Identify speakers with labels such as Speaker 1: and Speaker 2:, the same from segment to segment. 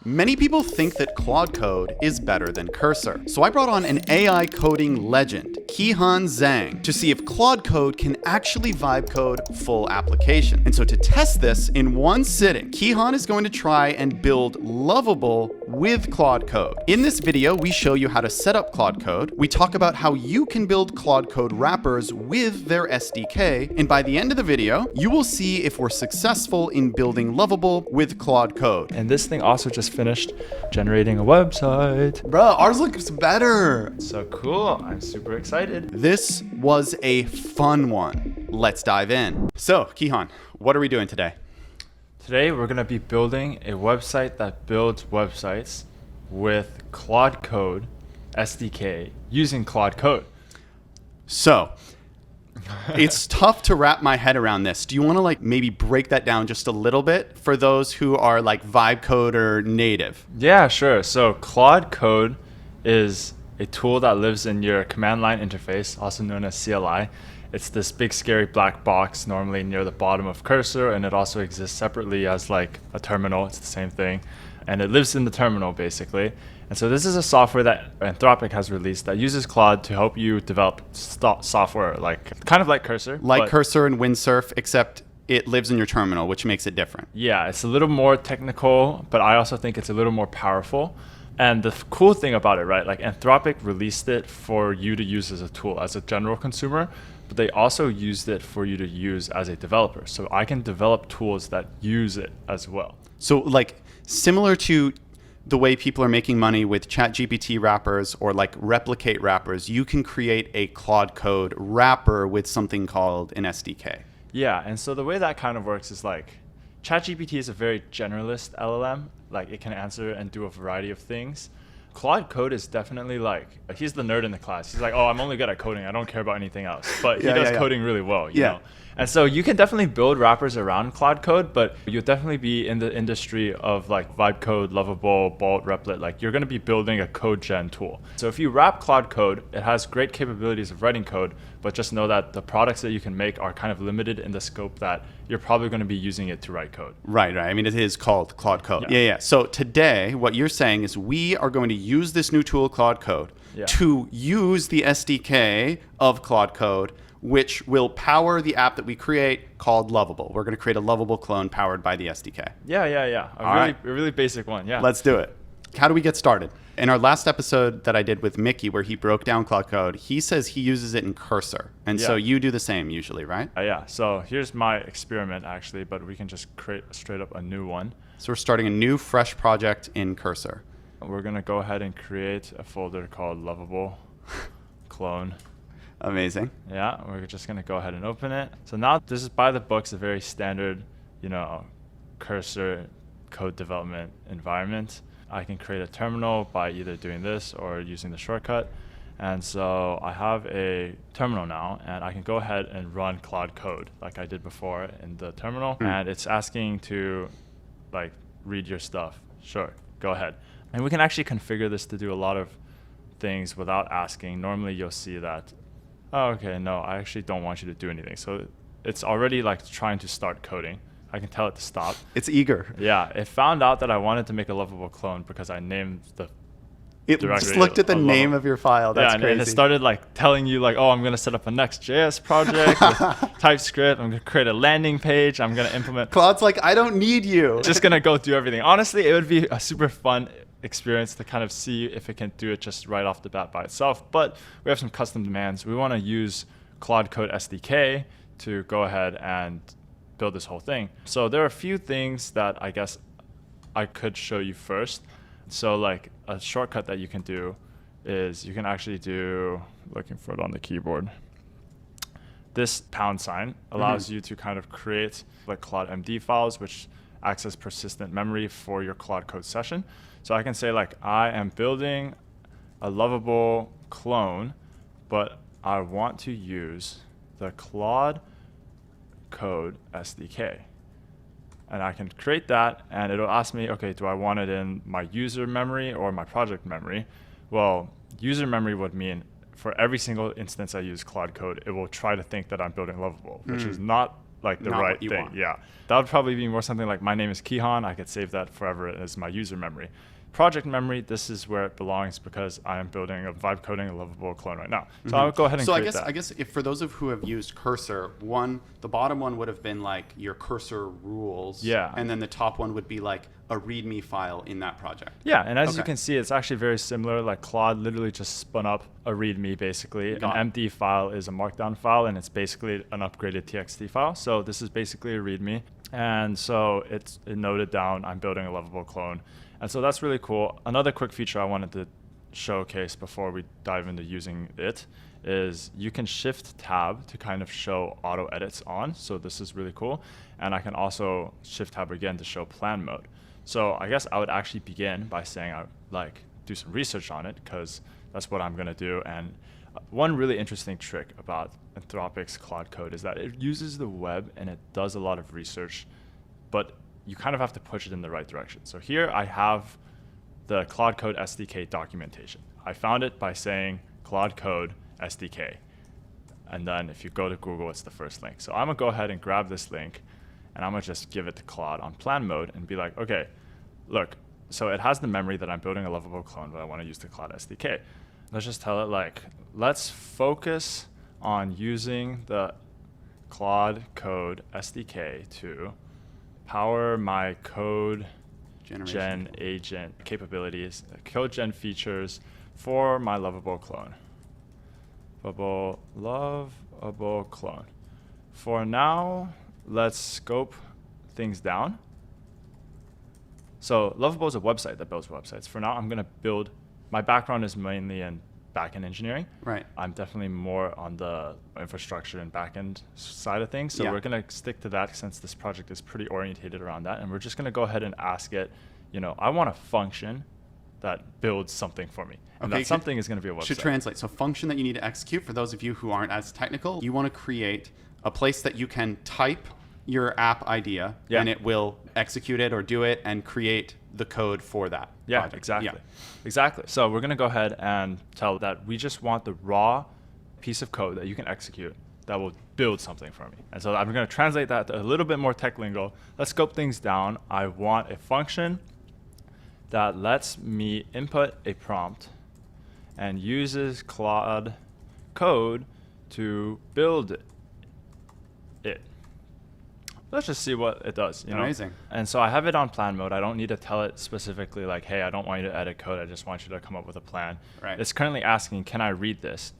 Speaker 1: Many people think that Claude Code is better than Cursor. So I brought on an AI coding legend, Kehan Zhang, to see if Claude Code can actually vibe code full application. And so to test this in one sitting, Kehan is going to try and build Lovable with Claude Code. In this video, we show you how to set up Claude Code. We talk about how you can build Claude Code wrappers with their SDK. And by the end of the video, you will see if we're successful in building Lovable with Claude Code.
Speaker 2: And this thing also just finished generating a website.
Speaker 1: Bro, ours looks better.
Speaker 2: So cool. I'm super excited.
Speaker 1: This was a fun one. Let's dive in. So, Kehan, what are we doing today?
Speaker 2: Today, we're going to be building a website that builds websites with Claude Code SDK using Claude Code.
Speaker 1: So, it's tough to wrap my head around this. Do you want to maybe break that down just a little bit for those who are vibe code or native?
Speaker 2: Yeah, sure. So Claude Code is a tool that lives in your command line interface, also known as CLI. It's this big scary black box normally near the bottom of Cursor, and it also exists separately as a terminal. It's the same thing. And it lives in the terminal basically. And so this is a software that Anthropic has released that uses Claude to help you develop software, kind of like Cursor.
Speaker 1: Like Cursor and Windsurf, except it lives in your terminal, which makes it different.
Speaker 2: Yeah, it's a little more technical, but I also think it's a little more powerful. And the cool thing about it, right, Anthropic released it for you to use as a tool, as a general consumer, but they also used it for you to use as a developer. So I can develop tools that use it as well.
Speaker 1: So similar to the way people are making money with ChatGPT wrappers or replicate wrappers, you can create a Claude Code wrapper with something called an SDK.
Speaker 2: Yeah, and so the way that kind of works is ChatGPT is a very generalist LLM. It can answer and do a variety of things. Claude Code is definitely he's the nerd in the class. He's oh, I'm only good at coding. I don't care about anything else. But he does coding really well, you know? And so you can definitely build wrappers around Claude Code, but you'll definitely be in the industry of vibe code, Lovable, Bolt, Replit. You're going to be building a code gen tool. So if you wrap Claude Code, it has great capabilities of writing code, but just know that the products that you can make are kind of limited in the scope that you're probably going to be using it to write code.
Speaker 1: Right. I mean, it is called Claude Code. Yeah. So today, what you're saying is we are going to use this new tool, Claude Code, to use the SDK of Claude Code, which will power the app that we create called Lovable. We're going to create a Lovable clone powered by the SDK.
Speaker 2: Yeah. A really basic one, yeah.
Speaker 1: Let's do it. How do we get started? In our last episode that I did with Mickey, where he broke down Claude Code, he says he uses it in Cursor. And so you do the same usually, right?
Speaker 2: Yeah. So here's my experiment, actually, but we can just create straight up a new one.
Speaker 1: So we're starting a new, fresh project in Cursor.
Speaker 2: We're going to go ahead and create a folder called Lovable clone.
Speaker 1: Amazing.
Speaker 2: Yeah, we're just going to go ahead and open it. So now this is by the books, a very standard, Cursor code development environment. I can create a terminal by either doing this or using the shortcut. And so I have a terminal now, and I can go ahead and run Claude Code like I did before in the terminal. And it's asking to read your stuff. Sure, go ahead. And we can actually configure this to do a lot of things without asking. Normally you'll see that, oh, okay, no, I actually don't want you to do anything. So it's already trying to start coding. I can tell it to stop.
Speaker 1: It's eager.
Speaker 2: Yeah, it found out that I wanted to make a Lovable clone because I named the
Speaker 1: It just looked at the name of your file. That's crazy.
Speaker 2: And it started telling you oh, I'm going to set up a Next.js project with TypeScript. I'm going to create a landing page. I'm going to implement.
Speaker 1: Claude's I don't need you.
Speaker 2: Just going to go do everything. Honestly, it would be a super fun experience to kind of see if it can do it just right off the bat by itself. But we have some custom demands. We want to use Claude Code SDK to go ahead and build this whole thing. So there are a few things that I guess I could show you first. So a shortcut that you can do is you can actually do, looking for it on the keyboard, this # allows you to kind of create Claude MD files, which acts as persistent memory for your Claude Code session. So I can say I am building a Lovable clone, but I want to use the Claude Code SDK. And I can create that, and it'll ask me, okay, do I want it in my user memory or my project memory? Well, user memory would mean for every single instance I use Claude Code, it will try to think that I'm building Lovable, which is not like the
Speaker 1: Not
Speaker 2: right
Speaker 1: what you
Speaker 2: thing.
Speaker 1: want.
Speaker 2: Yeah, that would probably be more something like my name is Kehan. I could save that forever as my user memory. Project memory, this is where it belongs because I am building a vibe coding a Lovable clone right now. So I'll go ahead and create that.
Speaker 1: I guess if for those of who have used Cursor, the bottom one would have been like your Cursor rules.
Speaker 2: Yeah.
Speaker 1: And then the top one would be like a README file in that project.
Speaker 2: Yeah, and as you
Speaker 1: Okay.
Speaker 2: can see, it's actually very similar. Like Claude literally just spun up a README basically.
Speaker 1: Got
Speaker 2: An
Speaker 1: it.
Speaker 2: empty file is a markdown file, and it's basically an upgraded TXT file. So this is basically a README. And so it noted down, I'm building a Lovable clone. And so that's really cool. Another quick feature I wanted to showcase before we dive into using it is you can shift tab to kind of show auto edits on. So this is really cool. And I can also shift tab again to show plan mode. So I guess I would actually begin by saying I like do some research on it because that's what I'm going to do. And one really interesting trick about Anthropic's Claude Code is that it uses the web and it does a lot of research, but you kind of have to push it in the right direction. So here I have the Claude Code SDK documentation. I found it by saying Claude Code SDK. And then if you go to Google, it's the first link. So I'm going to go ahead and grab this link, and I'm going to just give it to Claude on plan mode and be like, okay, look, so it has the memory that I'm building a Lovable clone, but I want to use the Claude SDK. Let's just tell it, like, let's focus on using the Claude Code SDK to power my code gen agent capabilities, code gen features for my Lovable clone. Lovable clone. For now, let's scope things down. So Lovable is a website that builds websites. For now, I'm going to build, my background is mainly in backend engineering.
Speaker 1: Right.
Speaker 2: I'm definitely more on the infrastructure and backend side of things. So
Speaker 1: Yeah.
Speaker 2: we're going to stick to that since this project is pretty orientated around that. And we're just going to go ahead and ask it, I want a function that builds something for me. And that something is going to be a website.
Speaker 1: Should translate. So function that you need to execute, for those of you who aren't as technical, you want to create a place that you can type your app idea and it will execute it or do it and create the code for that.
Speaker 2: Yeah,
Speaker 1: project.
Speaker 2: exactly.
Speaker 1: Yeah.
Speaker 2: Exactly. So we're going to go ahead and tell that we just want the raw piece of code that you can execute that will build something for me. And so I'm going to translate that to a little bit more tech lingo. Let's scope things down. I want a function that lets me input a prompt and uses Claude Code to build it. Let's just see what it does.
Speaker 1: Amazing.
Speaker 2: And so I have it on plan mode. I don't need to tell it specifically like, hey, I don't want you to edit code. I just want you to come up with a plan.
Speaker 1: Right.
Speaker 2: It's currently asking, can I read this?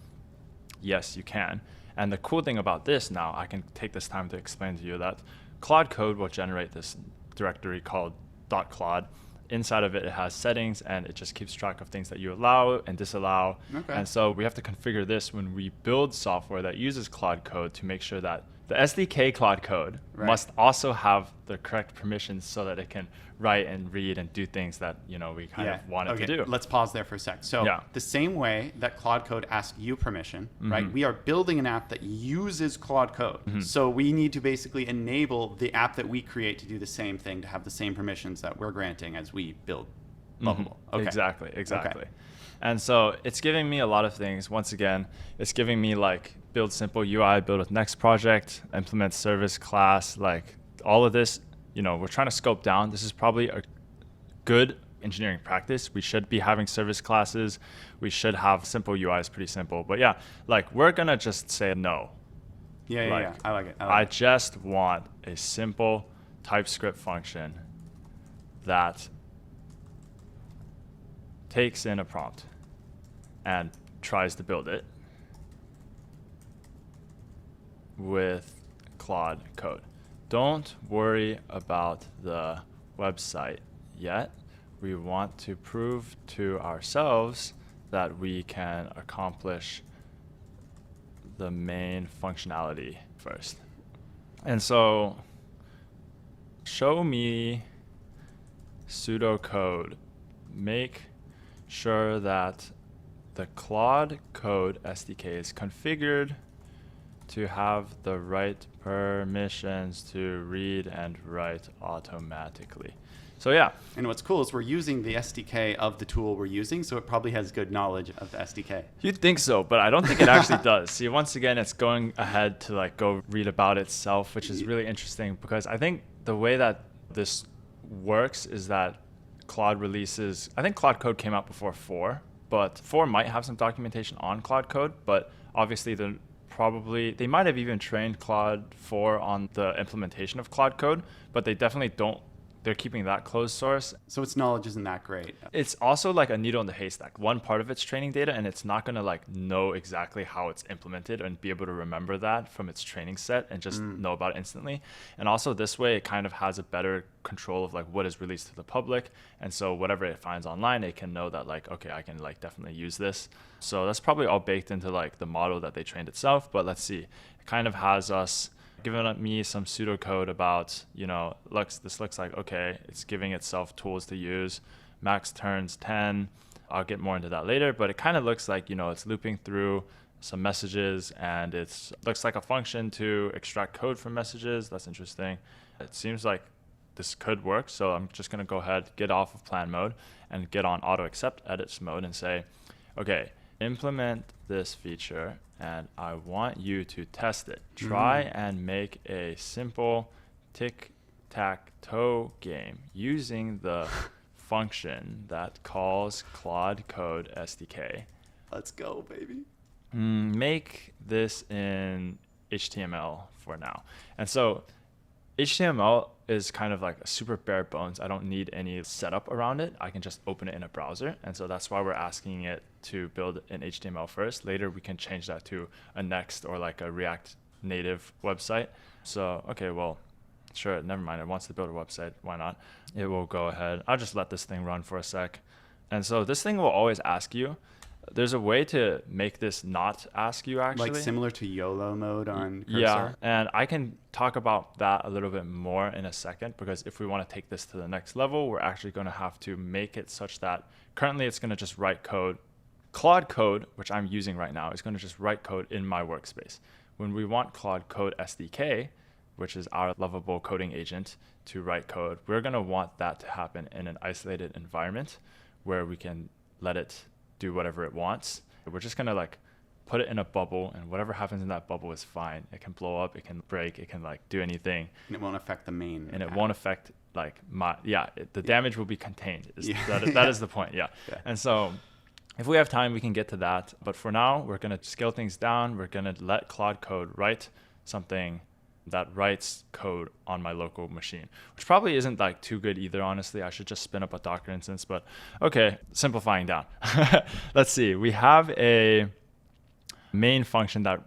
Speaker 2: Yes, you can. And the cool thing about this now, I can take this time to explain to you that Claude Code will generate this directory called .claude. Inside of it, it has settings, and it just keeps track of things that you allow and disallow.
Speaker 1: Okay.
Speaker 2: And so we have to configure this when we build software that uses Claude Code to make sure that the SDK Claude Code must also have the correct permissions so that it can write and read and do things that we kind of want it to do.
Speaker 1: Let's pause there for a sec. So the same way that Claude Code asks you permission, right? We are building an app that uses Claude Code. So we need to basically enable the app that we create to do the same thing, to have the same permissions that we're granting as we build Lovable. Okay.
Speaker 2: Exactly.
Speaker 1: Okay.
Speaker 2: And so it's giving me a lot of things. Once again, it's giving me like build simple UI, build with next project, implement service class, like all of this, we're trying to scope down. This is probably a good engineering practice. We should be having service classes. We should have simple UIs, pretty simple. But yeah, like we're going to just say no.
Speaker 1: Yeah. I like it.
Speaker 2: I just want a simple TypeScript function that takes in a prompt and tries to build it with Claude Code. Don't worry about the website yet. We want to prove to ourselves that we can accomplish the main functionality first. And so show me pseudocode. Make sure that the Claude Code SDK is configured to have the right permissions to read and write automatically. So yeah.
Speaker 1: And what's cool is we're using the SDK of the tool we're using, so it probably has good knowledge of the SDK.
Speaker 2: You'd think so, but I don't think it actually does. See, once again, it's going ahead to like go read about itself, which is really interesting because I think the way that this works is that Claude releases, I think Claude Code came out before 4, but 4 might have some documentation on Claude Code, but obviously they might have even trained Claude 4 on the implementation of Claude Code, but they definitely don't. They're keeping that closed source.
Speaker 1: So its knowledge isn't that great.
Speaker 2: It's also like a needle in the haystack. One part of it's training data, and it's not going to like know exactly how it's implemented and be able to remember that from its training set and just know about it instantly. And also this way, it kind of has a better control of like what is released to the public. And so whatever it finds online, it can know that like, okay, I can like definitely use this. So that's probably all baked into like the model that they trained itself. But let's see, it kind of has us giving me some pseudocode about, this looks like, okay, it's giving itself tools to use. Max turns 10. I'll get more into that later, but it kind of looks like, it's looping through some messages and it looks like a function to extract code from messages. That's interesting. It seems like this could work. So I'm just going to go ahead, get off of plan mode and get on auto accept edits mode and say, okay, implement this feature and I want you to test it. Try and make a simple Tic Tac Toe game using the function that calls Claude Code SDK.
Speaker 1: Let's go, baby.
Speaker 2: Make this in HTML for now. And so HTML is kind of like a super bare bones. I don't need any setup around it. I can just open it in a browser. And so that's why we're asking it to build in HTML first. Later, we can change that to a Next or like a React native website. So, okay, well, sure, never mind. It wants to build a website. Why not? It will go ahead. I'll just let this thing run for a sec. And so this thing will always ask you. There's a way to make this not ask you, actually.
Speaker 1: Like similar to YOLO mode on Cursor?
Speaker 2: Yeah, and I can talk about that a little bit more in a second, because if we want to take this to the next level, we're actually going to have to make it such that currently it's going to just write code. Claude Code, which I'm using right now, is going to just write code in my workspace. When we want Claude Code SDK, which is our Lovable coding agent, to write code, we're going to want that to happen in an isolated environment where we can let it do whatever it wants. We're just gonna like put it in a bubble, and whatever happens in that bubble is fine. It can blow up, it can break, it can like do anything,
Speaker 1: and it won't affect the main
Speaker 2: and
Speaker 1: app.
Speaker 2: It won't affect like the damage will be contained. That is the point. Yeah. And so if we have time, we can get to that, but for now we're gonna scale things down. We're gonna let Claude Code write something that writes code on my local machine, which probably isn't like too good either, honestly. I should just spin up a Docker instance, but okay, simplifying down. Let's see, we have a main function that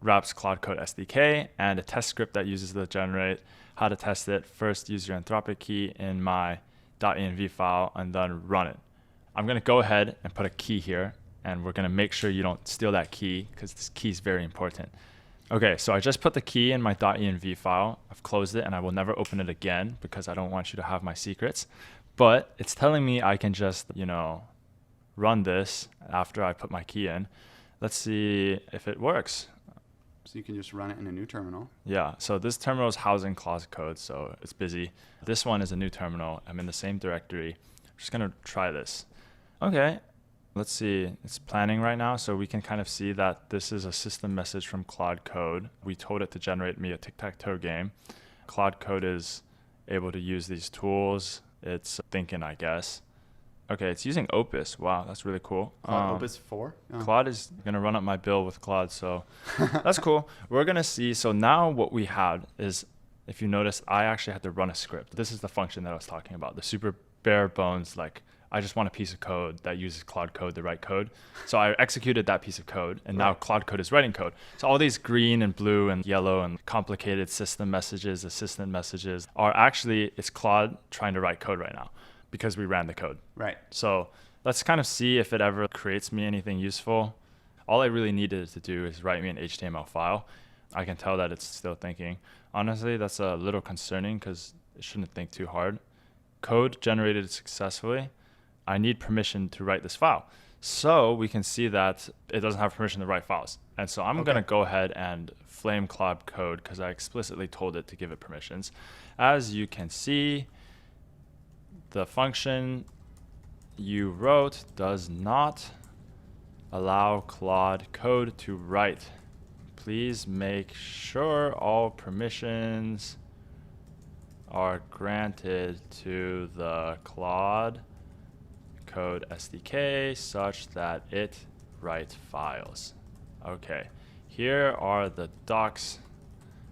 Speaker 2: wraps Claude Code SDK and a test script that uses the generate. How to test it: first use your Anthropic key in my .env file and then run it. I'm gonna go ahead and put a key here, and we're gonna make sure you don't steal that key, because this key is very important. Okay, so I just put the key in my .env file. I've closed it, and I will never open it again because I don't want you to have my secrets. But it's telling me I can just, run this after I put my key in. Let's see if it works.
Speaker 1: So you can just run it in a new terminal.
Speaker 2: Yeah, so this terminal is housing Claude Code, so it's busy. This one is a new terminal. I'm in the same directory. I'm just going to try this. Okay. Let's see, it's planning right now, so we can kind of see that this is a system message from Claude Code. We told it to generate me a Tic Tac Toe game. Claude Code is able to use these tools. It's thinking, I guess. Okay, it's using Opus. Wow, that's really cool.
Speaker 1: Claude Opus 4? Oh.
Speaker 2: Claude is going to run up my bill with Claude, so that's cool. We're going to see, so now what we had is, if you notice, I actually had to run a script. This is the function that I was talking about, the super bare bones, like, I just want a piece of code that uses Claude Code to write code. So I executed that piece of code, and now Claude Code is writing code. So all these green and blue and yellow and complicated system messages, assistant messages are actually, it's Claude trying to write code right now because we ran the code.
Speaker 1: Right.
Speaker 2: So let's kind of see if it ever creates me anything useful. All I really needed to do is write me an HTML file. I can tell that it's still thinking. Honestly, that's a little concerning because it shouldn't think too hard. Code generated successfully. I need permission to write this file. So we can see that it doesn't have permission to write files. And so I'm going to go ahead and flame Claude Code because I explicitly told it to give it permissions. As you can see, the function you wrote does not allow Claude Code to write. Please make sure all permissions are granted to the Claude Code SDK such that it writes files. Okay, here are the docs.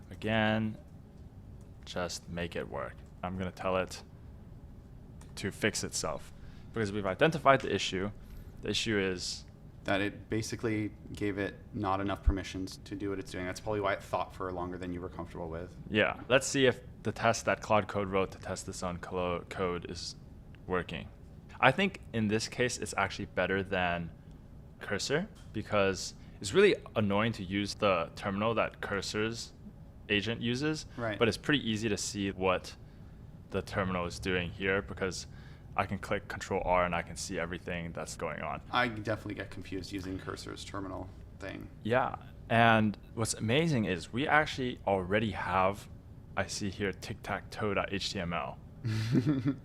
Speaker 2: Again, just make it work. I'm going to tell it to fix itself because we've identified the issue. The issue is
Speaker 1: that it basically gave it not enough permissions to do what it's doing. That's probably why it thought for longer than you were comfortable with.
Speaker 2: Yeah. Let's see if the test that Claude Code wrote to test this on code is working. I think in this case, it's actually better than Cursor because it's really annoying to use the terminal that Cursor's agent uses.
Speaker 1: Right.
Speaker 2: But it's pretty easy to see what the terminal is doing here because I can click Control R and I can see everything that's going on.
Speaker 1: I definitely get confused using Cursor's terminal thing.
Speaker 2: Yeah. And what's amazing is we actually already have, I see here, Tic Tac Toe.html.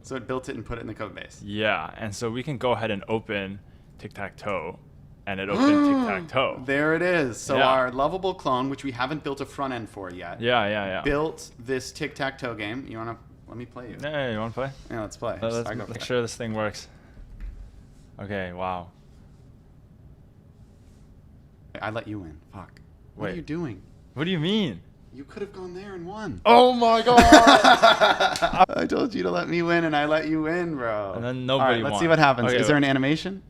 Speaker 1: So it built it and put it in the code base.
Speaker 2: Yeah. And so we can go ahead and open Tic Tac Toe and it opened Tic Tac Toe.
Speaker 1: There it is. So
Speaker 2: Yeah.
Speaker 1: our Lovable clone, which we haven't built a front end for yet,
Speaker 2: Yeah.
Speaker 1: built this Tic Tac Toe game. You want to let me play you?
Speaker 2: Yeah, you want to play?
Speaker 1: Yeah, let's play.
Speaker 2: Let's make sure this thing works. Okay, wow.
Speaker 1: I let you win. Fuck. What
Speaker 2: Wait.
Speaker 1: are you doing?
Speaker 2: What do you mean?
Speaker 1: You could have gone there and won.
Speaker 2: Oh my god!
Speaker 1: I told you to let me win, and I let you win, bro.
Speaker 2: And then nobody
Speaker 1: All right, let's
Speaker 2: won.
Speaker 1: see what happens.
Speaker 2: Okay,
Speaker 1: Is there an animation?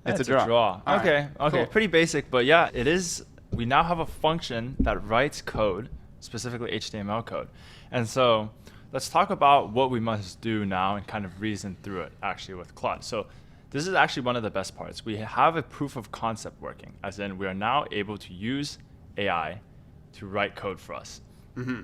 Speaker 2: It's
Speaker 1: a draw. All
Speaker 2: Okay,
Speaker 1: right,
Speaker 2: okay.
Speaker 1: cool.
Speaker 2: Pretty basic, but yeah, it is. We now have a function that writes code, specifically HTML code. And so let's talk about what we must do now and kind of reason through it actually with Claude. So this is actually one of the best parts. We have a proof of concept working, as in we are now able to use AI to write code for us.
Speaker 1: Mm-hmm.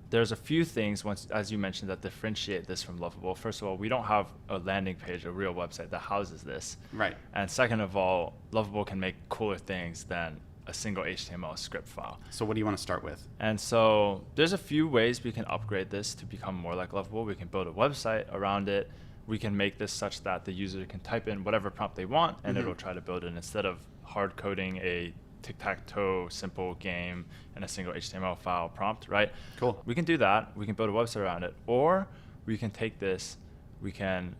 Speaker 2: There's a few things, as you mentioned, that differentiate this from Lovable. First of all, we don't have a landing page, a real website that houses this.
Speaker 1: Right.
Speaker 2: And second of all, Lovable can make cooler things than a single HTML script file.
Speaker 1: So what do you want to start with?
Speaker 2: And so there's a few ways we can upgrade this to become more like Lovable. We can build a website around it. We can make this such that the user can type in whatever prompt they want, and it'll try to build it instead of hard coding a tic-tac-toe simple game and a single HTML file prompt, right?
Speaker 1: Cool.
Speaker 2: We can do that. We can build a website around it. Or we can take this, we can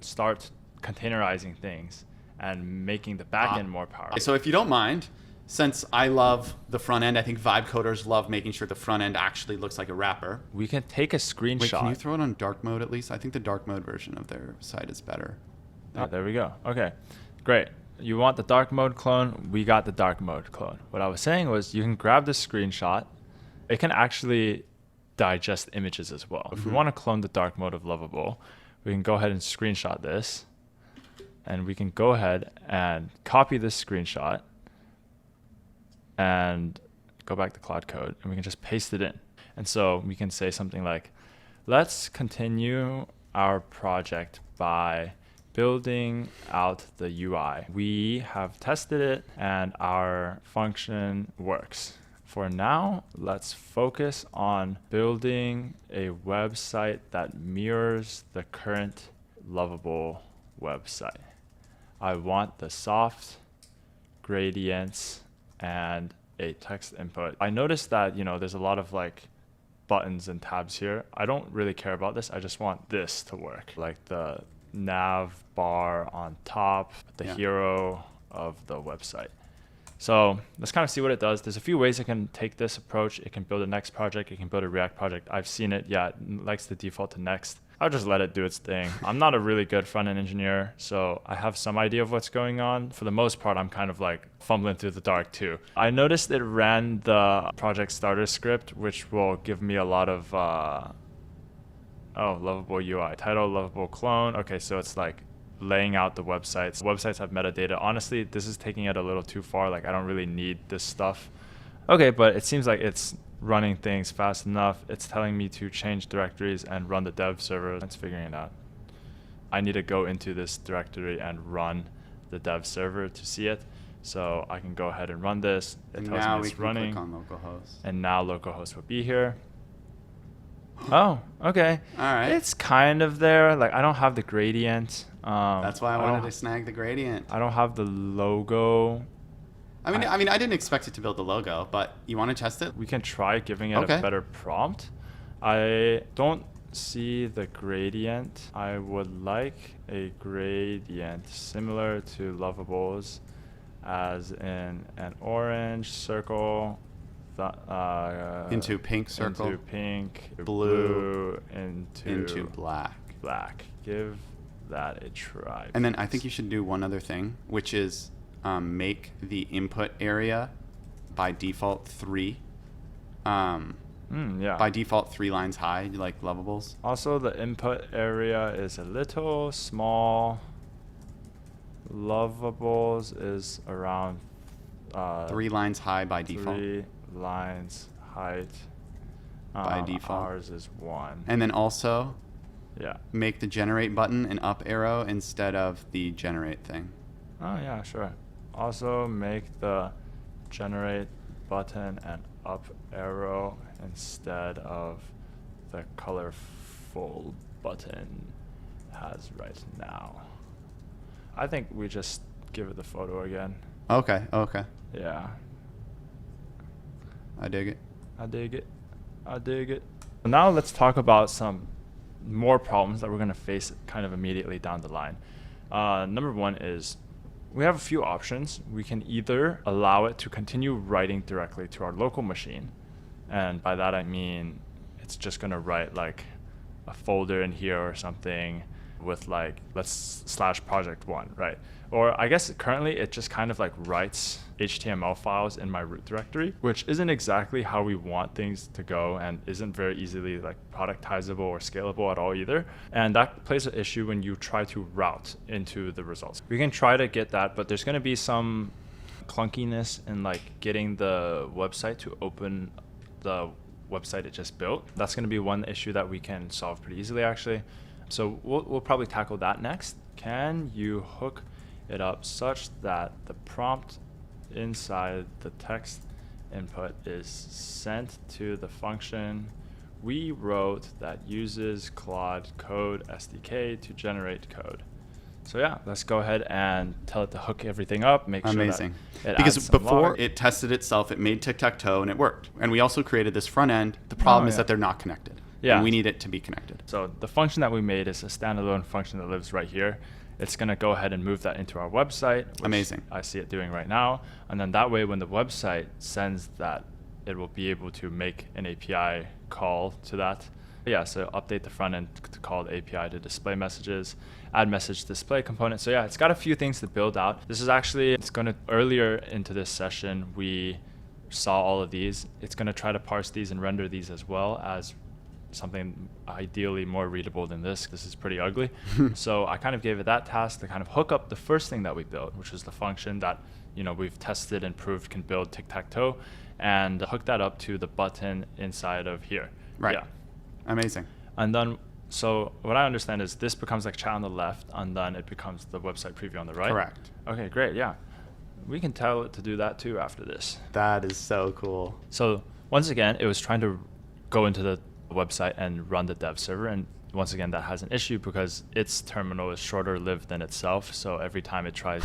Speaker 2: start containerizing things and making the backend more powerful.
Speaker 1: So if you don't mind, since I love the front end, I think vibe coders love making sure the front end actually looks like a wrapper.
Speaker 2: We can take a screenshot.
Speaker 1: Wait, can you throw it on dark mode at least? I think the dark mode version of their site is better.
Speaker 2: Oh, there we go. Okay, great. You want the dark mode clone? We got the dark mode clone. What I was saying was you can grab this screenshot. It can actually digest images as well. If we want to clone the dark mode of Lovable, we can go ahead and screenshot this. And we can go ahead and copy this screenshot and go back to Claude Code, and we can just paste it in. And so we can say something like, let's continue our project by building out the UI. We have tested it and our function works. For now, let's focus on building a website that mirrors the current Lovable website. I want the soft gradients and a text input. I noticed that, there's a lot of buttons and tabs here. I don't really care about this. I just want this to work. Like the nav bar on top, the hero of the website. So let's kind of see what it does. There's a few ways it can take this approach. It can build a Next project. It can build a React project. I've seen it. Yeah, it likes to default to Next. I'll just let it do its thing. I'm not a really good front-end engineer, so I have some idea of what's going on. For the most part, I'm kind of fumbling through the dark too. I noticed it ran the project starter script, which will give me a lot of, Lovable UI. Title, Lovable clone. Okay, so it's laying out the websites. Websites have metadata. Honestly, this is taking it a little too far. I don't really need this stuff. Okay, but it seems like it's running things fast enough. It's telling me to change directories and run the dev server. It's figuring it out. I need to go into this directory and run the dev server to see it. So I can go ahead and run this. It tells me it's running.
Speaker 1: Click on localhost.
Speaker 2: And now localhost will be here. Oh, okay.
Speaker 1: All right.
Speaker 2: It's kind of there. Like I don't have the gradient.
Speaker 1: That's why I wanted to snag the gradient.
Speaker 2: I don't have the logo.
Speaker 1: I mean, I didn't expect it to build the logo, but you want to test it?
Speaker 2: We can try giving it
Speaker 1: Okay.
Speaker 2: a better prompt. I don't see the gradient. I would like a gradient similar to Lovable's, as in an orange circle
Speaker 1: into pink circle,
Speaker 2: into pink,
Speaker 1: blue
Speaker 2: into
Speaker 1: black.
Speaker 2: Give that a try.
Speaker 1: And then I think you should do one other thing, which is make the input area by default 3.
Speaker 2: Yeah.
Speaker 1: By default 3 lines high, like Lovable's.
Speaker 2: Also, the input area is a little small. Lovable's is around
Speaker 1: 3 lines high by default.
Speaker 2: 3 lines height.
Speaker 1: By default.
Speaker 2: Ours is 1.
Speaker 1: And then also
Speaker 2: Yeah.
Speaker 1: make the generate button an up arrow instead of the generate thing.
Speaker 2: Oh yeah, sure. Also make the generate button an up arrow instead of the colorful button has right now. I think we just give it the photo again.
Speaker 1: Okay.
Speaker 2: Yeah.
Speaker 1: I dig it.
Speaker 2: I dig it. Now let's talk about some more problems that we're going to face kind of immediately down the line. Number one is we have a few options. We can either allow it to continue writing directly to our local machine. And by that I mean it's just going to write like a folder in here or something with like, let's /project1, right? Or I guess currently it just kind of like writes HTML files in my root directory, which isn't exactly how we want things to go and isn't very easily like productizable or scalable at all either. And that plays an issue when you try to route into the results. We can try to get that, but there's going to be some clunkiness in like getting the website to open the website it just built. That's going to be one issue that we can solve pretty easily actually. So we'll probably tackle that next. Can you hook it up such that the prompt inside the text input is sent to the function we wrote that uses Claude Code SDK to generate code? So yeah, let's go ahead and tell it to hook everything up, make
Speaker 1: Amazing.
Speaker 2: sure that it
Speaker 1: Because
Speaker 2: adds some
Speaker 1: before
Speaker 2: log.
Speaker 1: it tested itself, it made Tic Tac Toe and it worked. And we also created this front end. The problem is
Speaker 2: yeah.
Speaker 1: that they're not connected.
Speaker 2: Yeah.
Speaker 1: And we need it to be connected.
Speaker 2: So the function that we made is a standalone function that lives right here. It's going to go ahead and move that into our website, which
Speaker 1: Amazing.
Speaker 2: I see it doing right now. And then that way, when the website sends that, it will be able to make an API call to that. Yeah, so update the front end to call the API to display messages, add message display component. So yeah, it's got a few things to build out. This is actually, it's going to, earlier into this session, we saw all of these. It's going to try to parse these and render these as well as something ideally more readable than this. This is pretty ugly. So I kind of gave it that task to kind of hook up the first thing that we built, which was the function that we've tested and proved can build tic-tac-toe, and hook that up to the button inside of here.
Speaker 1: Right.
Speaker 2: Yeah.
Speaker 1: Amazing.
Speaker 2: And then, so what I understand is this becomes like chat on the left, and then it becomes the website preview on the right.
Speaker 1: Correct.
Speaker 2: Okay, great. Yeah. We can tell it to do that too after this.
Speaker 1: That is so cool.
Speaker 2: So once again, it was trying to go into the website and run the dev server, and once again that has an issue because its terminal is shorter lived than itself. So every time I try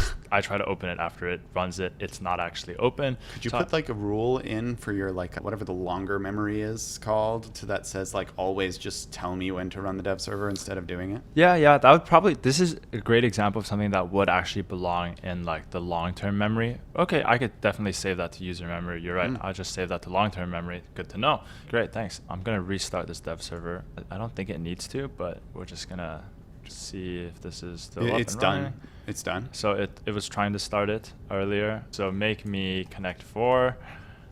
Speaker 2: to open it after it runs it, it's not actually open.
Speaker 1: Could you put like a rule in for your like whatever the longer memory is called to that says like always just tell me when to run the dev server instead of doing it?
Speaker 2: Yeah, that would probably, this is a great example of something that would actually belong in like the long-term memory. Okay, I could definitely save that to user memory. You're right. I'll just save that to long-term memory. Good to know. Great, thanks. I'm gonna restart this dev server. I don't think it needs to, but we're just gonna see if this is still up
Speaker 1: It's
Speaker 2: and
Speaker 1: done.
Speaker 2: running.
Speaker 1: It's done.
Speaker 2: So it was trying to start it earlier. So make me connect 4.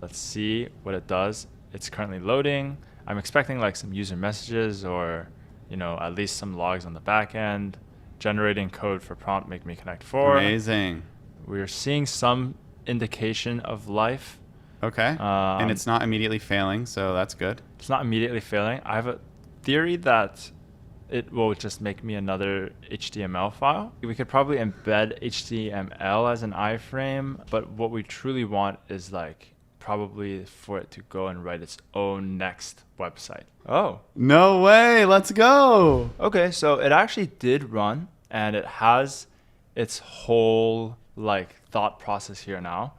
Speaker 2: Let's see what it does. It's currently loading. I'm expecting like some user messages or at least some logs on the back end. Generating code for prompt make me connect 4.
Speaker 1: Amazing.
Speaker 2: We're seeing some indication of life.
Speaker 1: Okay. And it's not immediately failing, so that's good.
Speaker 2: It's not immediately failing. I have a theory that it will just make me another HTML file. We could probably embed HTML as an iframe, but what we truly want is like probably for it to go and write its own next website. Oh,
Speaker 1: No way. Let's go.
Speaker 2: okay. So it actually did run, and it has its whole like thought process here now.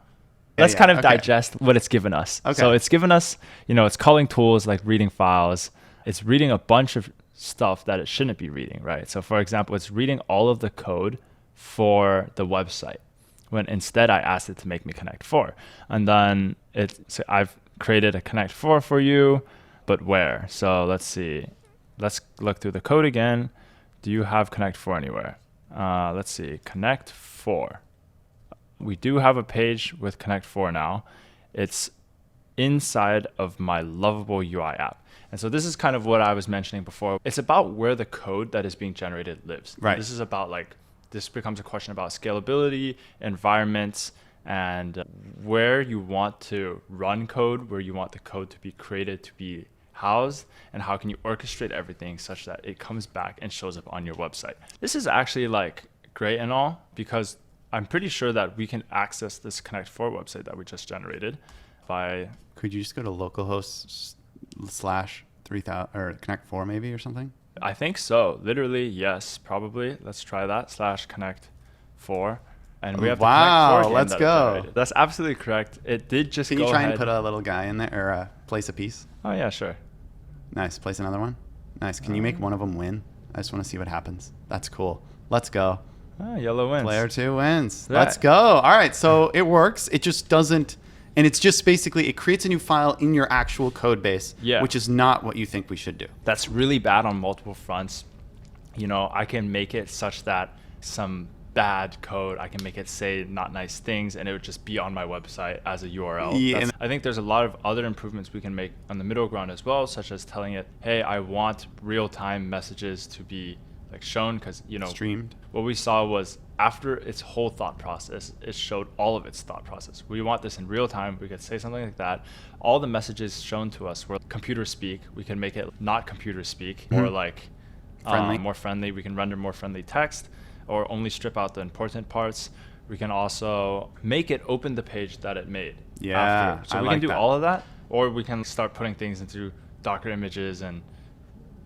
Speaker 2: Let's kind of
Speaker 1: okay.
Speaker 2: digest what it's given us.
Speaker 1: Okay.
Speaker 2: So it's given us, it's calling tools like reading files. It's reading a bunch of stuff that it shouldn't be reading, right? So for example, it's reading all of the code for the website when instead I asked it to make me connect for. And then I've created a connect for you, but where? So let's see. Let's look through the code again. Do you have connect for anywhere? Let's see, connect for. We do have a page with connect for now. It's inside of my Lovable UI app. And so this is kind of what I was mentioning before. It's about where the code that is being generated lives.
Speaker 1: Right.
Speaker 2: This is about this becomes a question about scalability, environments, and where you want to run code, where you want the code to be created to be housed, and how can you orchestrate everything such that it comes back and shows up on your website. This is actually great and all, because I'm pretty sure that we can access this Connect 4 website that we just generated by...
Speaker 1: Could you just go to localhost /3000 or Connect 4 maybe or something?
Speaker 2: I think so. Literally, yes, probably. Let's try that /Connect 4. And we have the
Speaker 1: Wow,
Speaker 2: Connect 4 again
Speaker 1: let's
Speaker 2: that it
Speaker 1: go.
Speaker 2: generated. That's absolutely correct. It did just
Speaker 1: Can
Speaker 2: go
Speaker 1: you try
Speaker 2: ahead.
Speaker 1: and put a little guy in there or place a piece?
Speaker 2: Oh, yeah, sure.
Speaker 1: Nice. Place another one. Nice. Can you make one of them win? I just want to see what happens. That's cool. Let's go.
Speaker 2: Oh, yellow wins.
Speaker 1: Player 2 wins.
Speaker 2: Yeah.
Speaker 1: Let's go. All right. So it works. It just doesn't. And it's just basically, it creates a new file in your actual code base,
Speaker 2: Yeah.
Speaker 1: which is not what you think we should do.
Speaker 2: That's really bad on multiple fronts. I can make it such that some bad code, I can make it say not nice things, and it would just be on my website as a URL.
Speaker 1: Yeah,
Speaker 2: I think there's a lot of other improvements we can make on the middle ground as well, such as telling it, hey, I want real-time messages to be shown, because
Speaker 1: Streamed.
Speaker 2: what we saw was after its whole thought process, it showed all of its thought process. We want this in real time. We could say something like that. All the messages shown to us were computer speak. We can make it not computer speak, or
Speaker 1: Friendly.
Speaker 2: more friendly. We can render more friendly text, or only strip out the important parts. We can also make it open the page that it made.
Speaker 1: Yeah,
Speaker 2: after. So
Speaker 1: I
Speaker 2: we
Speaker 1: like
Speaker 2: can do
Speaker 1: that.
Speaker 2: all of that, or we can start putting things into Docker images and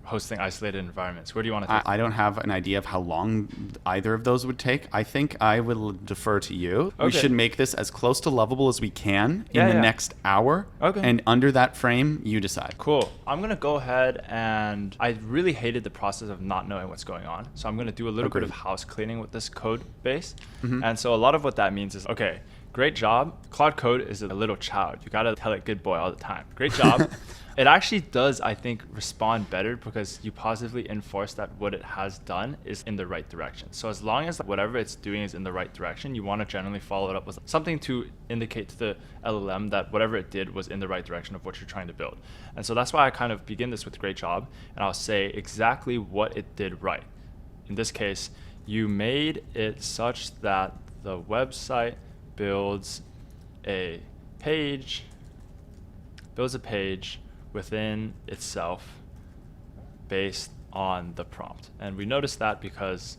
Speaker 2: hosting isolated environments. Where do you want to take
Speaker 1: I don't have an idea of how long either of those would take. I think I will defer to you. We
Speaker 2: Okay.
Speaker 1: should make this as close to Lovable as we can
Speaker 2: Yeah,
Speaker 1: in the
Speaker 2: yeah.
Speaker 1: next hour.
Speaker 2: Okay.
Speaker 1: And under that frame, you decide.
Speaker 2: Cool. I'm going to go ahead, and I really hated the process of not knowing what's going on. So I'm going to do a little bit of
Speaker 1: Agreed.
Speaker 2: house cleaning with this code base. And so a lot of what that means is, okay, great job. Claude Code is a little child. You got to tell it good boy all the time. Great job. It actually does, I think, respond better because you positively enforce that what it has done is in the right direction. So as long as whatever it's doing is in the right direction, you want to generally follow it up with something to indicate to the LLM that whatever it did was in the right direction of what you're trying to build. And so that's why I kind of begin this with great job, and I'll say exactly what it did right. In this case, you made it such that the website builds a page within itself based on the prompt. And we notice that because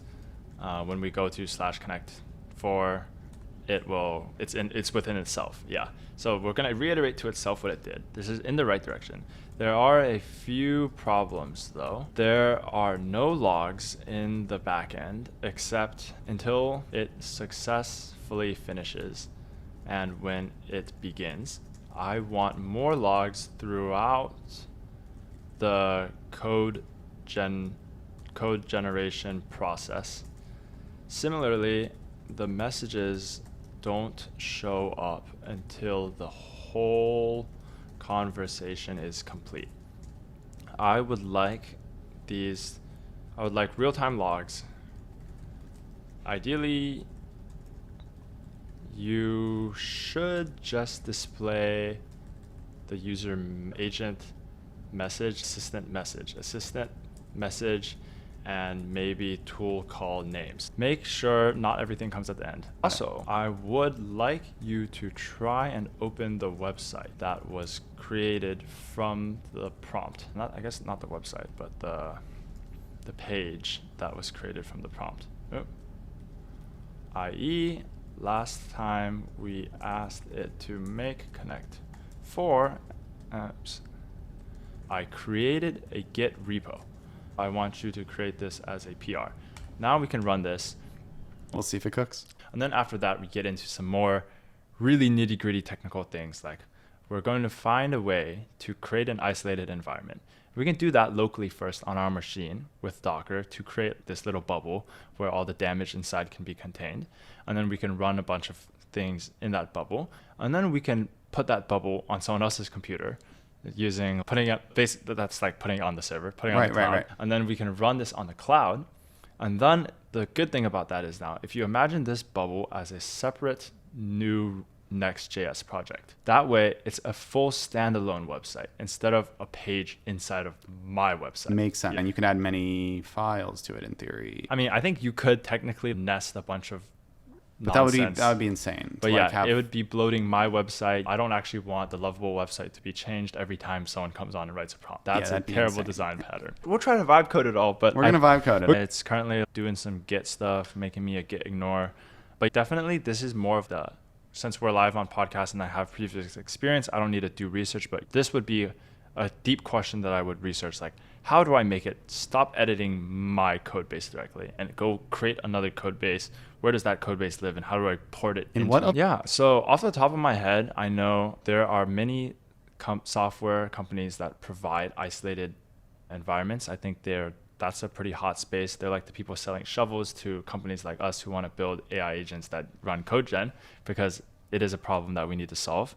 Speaker 2: when we go to /connect for, it's within itself. Yeah. So we're going to reiterate to itself what it did. This is in the right direction. There are a few problems though. There are no logs in the backend except until it successfully finishes and when it begins. I want more logs throughout the code generation process. Similarly, the messages don't show up until the whole conversation is complete. I would like real-time logs. Ideally, you should just display the user agent message, assistant message, and maybe tool call names. Make sure not everything comes at the end. Also, I would like you to try and open the website that was created from the prompt. I guess not the website, but the page that was created from the prompt. i.e., last time we asked it to make connect for apps, I created a Git repo. I want you to create this as a PR. Now we can run this.
Speaker 1: We'll see if it cooks.
Speaker 2: And then after that, we get into some more really nitty-gritty technical things, like we're going to find a way to create an isolated environment. We can do that locally first on our machine with Docker to create this little bubble where all the damage inside can be contained. And then we can run a bunch of things in that bubble. And then we can put that bubble on someone else's computer using putting it, basically that's like putting it on the server, putting it on the cloud.
Speaker 1: Right.
Speaker 2: And then we can run this on the cloud. And then the good thing about that is now, if you imagine this bubble as a separate new Next.js project, that way it's a full standalone website instead of a page inside of my website.
Speaker 1: Makes sense. And you can add many files to it in theory.
Speaker 2: I mean, I think you could technically nest a bunch of
Speaker 1: But
Speaker 2: nonsense.
Speaker 1: that would be insane.
Speaker 2: But it would be bloating my website. I don't actually want the Lovable website to be changed every time someone comes on and writes a prompt. That's a terrible design pattern. We'll try to vibe code it all, but
Speaker 1: we're going to vibe code it.
Speaker 2: It's currently doing some Git stuff, making me a Git ignore. But definitely this is more of the, since we're live on podcast and I have previous experience, I don't need to do research, but this would be a deep question that I would research, like how do I make it stop editing my code base directly and go create another code base? Where does that code base live and how do I port it into? Yeah, so off the top of my head, I know there are many software companies that provide isolated environments. I think that's a pretty hot space. They're like the people selling shovels to companies like us who want to build AI agents that run code gen, because it is a problem that we need to solve.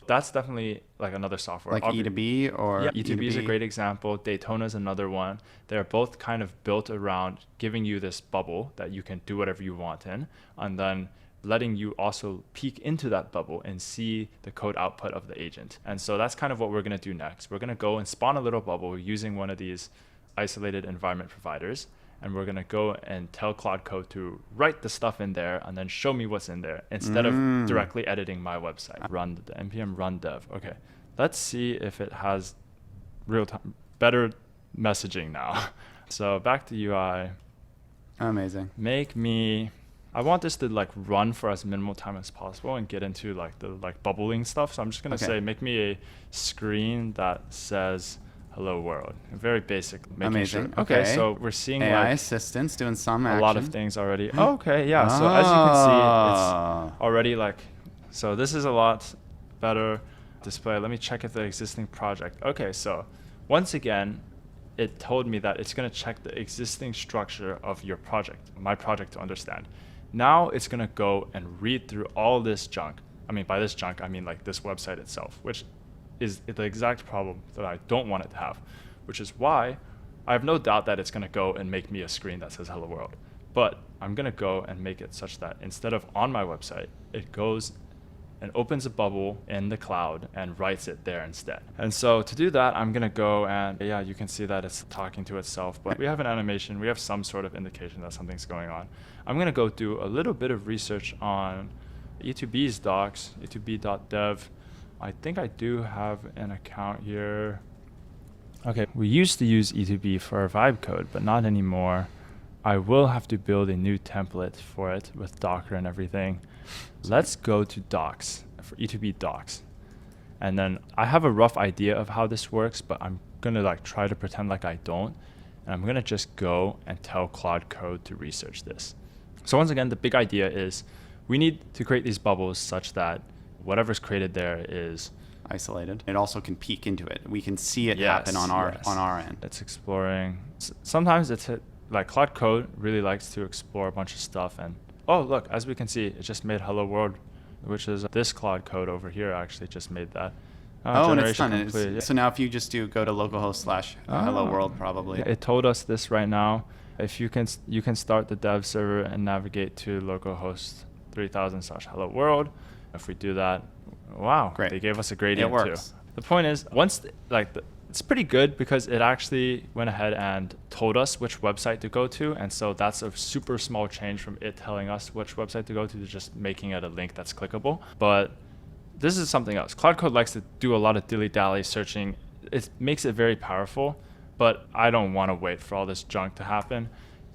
Speaker 2: That's definitely like another software.
Speaker 1: Like E2B or?
Speaker 2: Yeah, E2B is a great example. Daytona is another one. They're both kind of built around giving you this bubble that you can do whatever you want in, and then letting you also peek into that bubble and see the code output of the agent. And so that's kind of what we're going to do next. We're going to go and spawn a little bubble using one of these isolated environment providers, and we're going to go and tell Claude Code to write the stuff in there and then show me what's in there instead of directly editing my website. Run the npm run dev. Okay, let's see if it has real-time better messaging now. So back to UI.
Speaker 1: Amazing.
Speaker 2: I want this to like run for as minimal time as possible and get into like the bubbling stuff. So I'm just going to say make me a screen that says hello world. Very basic.
Speaker 1: Amazing.
Speaker 2: Sure. Okay, so we're seeing
Speaker 1: AI assistants doing some action.
Speaker 2: A lot of things already. Okay, yeah. So as you can see, it's already so this is a lot better display. Let me check if the existing project. Okay, so once again, it told me that it's going to check the existing structure of your project, my project, to understand. Now it's going to go and read through all this junk. I mean, by this junk, I mean like this website itself, which is the exact problem that I don't want it to have, which is why I have no doubt that it's going to go and make me a screen that says hello world. But I'm going to go and make it such that instead of on my website, it goes and opens a bubble in the cloud and writes it there instead. And so to do that, I'm going to go and, you can see that it's talking to itself, but we have an animation. We have some sort of indication that something's going on. I'm going to go do a little bit of research on E2B's docs, e2b.dev. I think I do have an account here. Okay, we used to use E2B for our vibe code, but not anymore. I will have to build a new template for it with Docker and everything. Let's go to docs, for E2B docs. And then I have a rough idea of how this works, but I'm going to try to pretend like I don't. And I'm going to just go and tell Claude Code to research this. So once again, the big idea is we need to create these bubbles such that whatever's created there is
Speaker 1: isolated. It also can peek into it. We can see it happen on our end.
Speaker 2: It's exploring. Sometimes it's Claude Code really likes to explore a bunch of stuff. And oh, look, as we can see, it just made hello world, which is this Claude Code over here actually just made that.
Speaker 1: And it's done. So now if you just go to localhost / hello world probably.
Speaker 2: It told us this right now. If you can start the dev server and navigate to localhost 3000 / hello world. If we do that, wow, great. They gave us a gradient
Speaker 1: it works.
Speaker 2: too. The point is, it's pretty good because it actually went ahead and told us which website to go to. And so that's a super small change from it telling us which website to go to just making it a link that's clickable. But this is something else. Claude Code likes to do a lot of dilly-dally searching. It makes it very powerful, but I don't want to wait for all this junk to happen.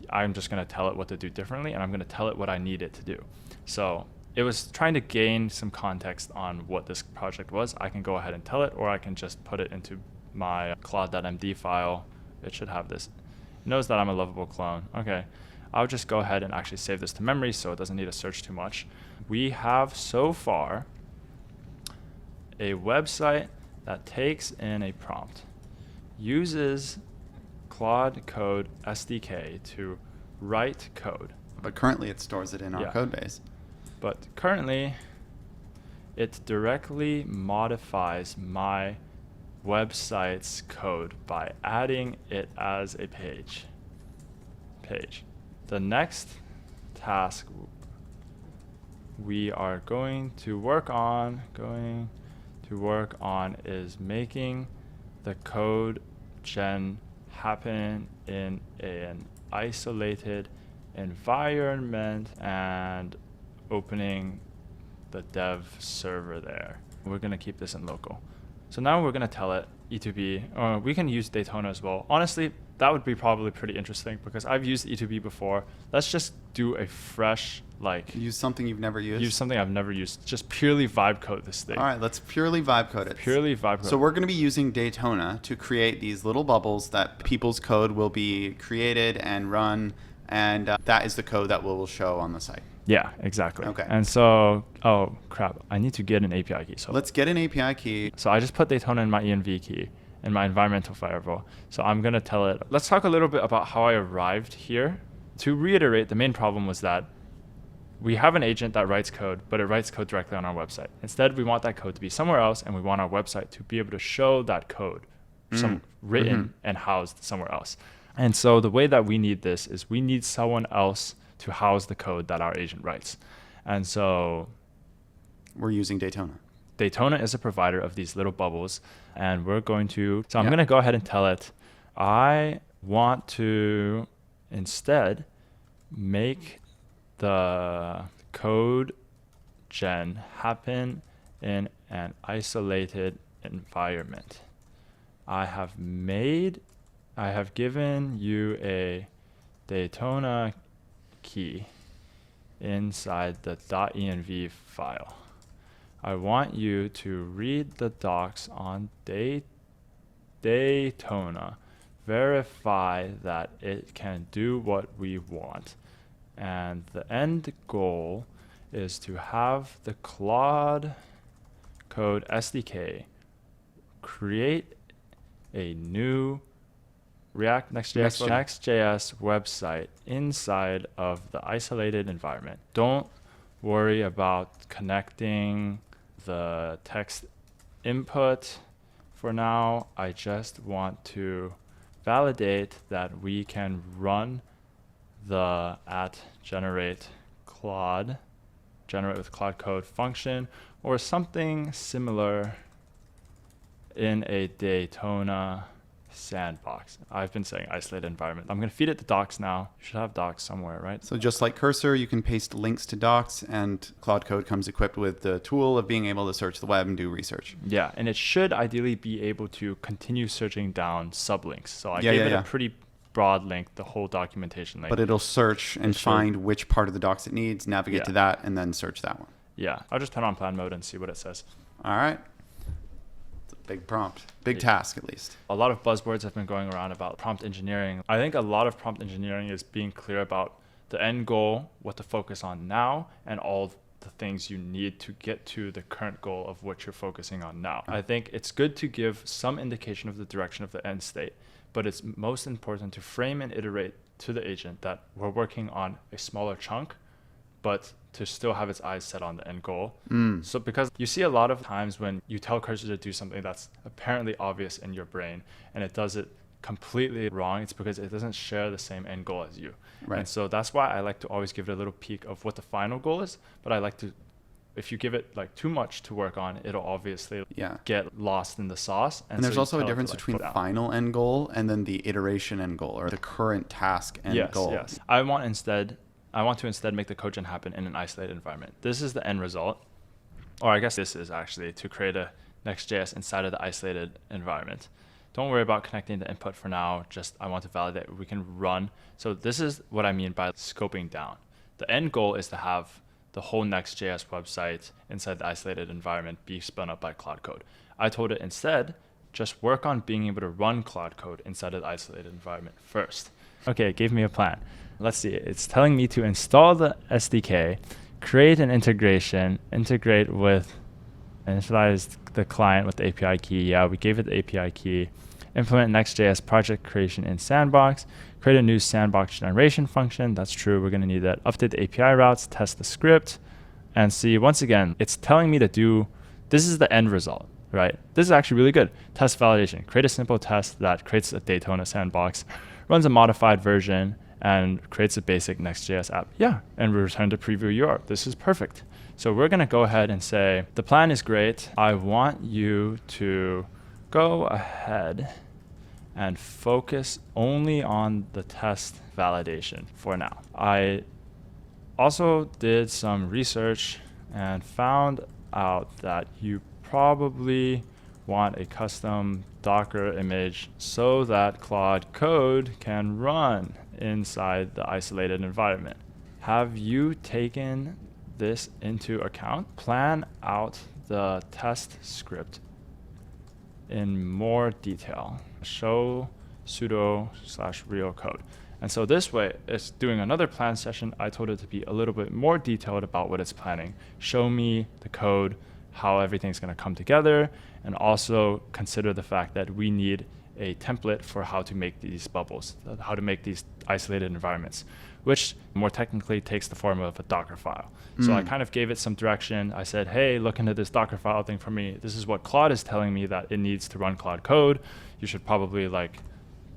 Speaker 2: I'm just going to tell it what to do differently, and I'm going to tell it what I need it to do. So it was trying to gain some context on what this project was. I can go ahead and tell it, or I can just put it into my Claude.md file. It should have this. It knows that I'm a Lovable clone. Okay, I'll just go ahead and actually save this to memory so it doesn't need to search too much. We have so far a website that takes in a prompt, uses Claude Code SDK to write code.
Speaker 1: But currently it stores it in our code base.
Speaker 2: But currently it directly modifies my website's code by adding it as a page. The next task we are going to work on is making the code gen happen in an isolated environment and opening the dev server there. We're going to keep this in local. So now we're going to tell it E2B, or we can use Daytona as well. Honestly, that would be probably pretty interesting because I've used E2B before. Let's just do a fresh,
Speaker 1: use something you've never used.
Speaker 2: Use something I've never used. Just purely vibe code this thing.
Speaker 1: All right, let's purely vibe code it.
Speaker 2: Purely vibe code.
Speaker 1: So we're going to be using Daytona to create these little bubbles that people's code will be created and run, and that is the code that we'll show on the site.
Speaker 2: Yeah, exactly.
Speaker 1: Okay.
Speaker 2: And so, oh crap, I need to get an API key. So
Speaker 1: let's get an API key.
Speaker 2: So I just put Daytona in my env key in my environmental variable. So I'm going to tell it, let's talk a little bit about how I arrived here. To reiterate, the main problem was that we have an agent that writes code, but it writes code directly on our website. Instead, we want that code to be somewhere else, and we want our website to be able to show that code written and housed somewhere else. And so the way that we need this is we need someone else to house the code that our agent writes. And so
Speaker 1: we're using Daytona.
Speaker 2: Daytona is a provider of these little bubbles, and we're going to, so I'm going to go ahead and tell it, I want to instead make the code gen happen in an isolated environment. I have given you a Daytona key inside the .env file. I want you to read the docs on Daytona, verify that it can do what we want. And the end goal is to have the Claude Code SDK create a new React Next.js website inside of the isolated environment. Don't worry about connecting the text input for now. I just want to validate that we can run the @generate with Claude Code function or something similar in a Daytona sandbox. I've been saying isolated environment. I'm going to feed it the docs now. You should have docs somewhere, right?
Speaker 1: So just like Cursor, you can paste links to docs, and Claude Code comes equipped with the tool of being able to search the web and do research.
Speaker 2: Yeah, and it should ideally be able to continue searching down sublinks. So I gave it a pretty broad link, the whole documentation link.
Speaker 1: But it'll search and find which part of the docs it needs, navigate to that, and then search that one.
Speaker 2: Yeah, I'll just turn on plan mode and see what it says.
Speaker 1: All right. Big prompt, big task at least.
Speaker 2: A lot of buzzwords have been going around about prompt engineering. I think a lot of prompt engineering is being clear about the end goal, what to focus on now, and all the things you need to get to the current goal of what you're focusing on now. I think it's good to give some indication of the direction of the end state, but it's most important to frame and iterate to the agent that we're working on a smaller chunk, but to still have its eyes set on the end goal. So because you see a lot of times when you tell Cursor to do something that's apparently obvious in your brain and it does it completely wrong, it's because it doesn't share the same end goal as you.
Speaker 1: Right.
Speaker 2: And so that's why I like to always give it a little peek of what the final goal is, but I like to, if you give it like too much to work on, it'll obviously get lost in the sauce.
Speaker 1: And there's also a difference between the final end goal and then the iteration end goal or the current task end goal.
Speaker 2: Yes. I want to instead make the code gen happen in an isolated environment. This is the end result. Or I guess this is actually to create a Next.js inside of the isolated environment. Don't worry about connecting the input for now. Just I want to validate we can run. So this is what I mean by scoping down. The end goal is to have the whole Next.js website inside the isolated environment be spun up by Claude Code. I told it instead, just work on being able to run Claude Code inside of the isolated environment first. Okay, it gave me a plan. Let's see, it's telling me to install the SDK, create an integration, integrate with, initialize the client with the API key. Yeah, we gave it the API key. Implement Next.js project creation in Sandbox, create a new Sandbox generation function. That's true, we're gonna need that. Update the API routes, test the script, and see, once again, it's telling me to do, this is the end result, right? This is actually really good. Test validation, create a simple test that creates a Daytona sandbox, runs a modified version, and creates a basic Next.js app. Yeah, and we return to preview URL. This is perfect. So we're gonna go ahead and say, the plan is great. I want you to go ahead and focus only on the test validation for now. I also did some research and found out that you probably want a custom Docker image so that Claude Code can run inside the isolated environment. Have you taken this into account? Plan out the test script in more detail. Show sudo/real code. And so this way, it's doing another plan session. I told it to be a little bit more detailed about what it's planning. Show me the code, how everything's gonna come together, and also consider the fact that we need a template for how to make these bubbles, how to make these isolated environments, which more technically takes the form of a Docker file. So I kind of gave it some direction. I said, hey, look into this Docker file thing for me. This is what Claude is telling me that it needs to run Claude Code. You should probably like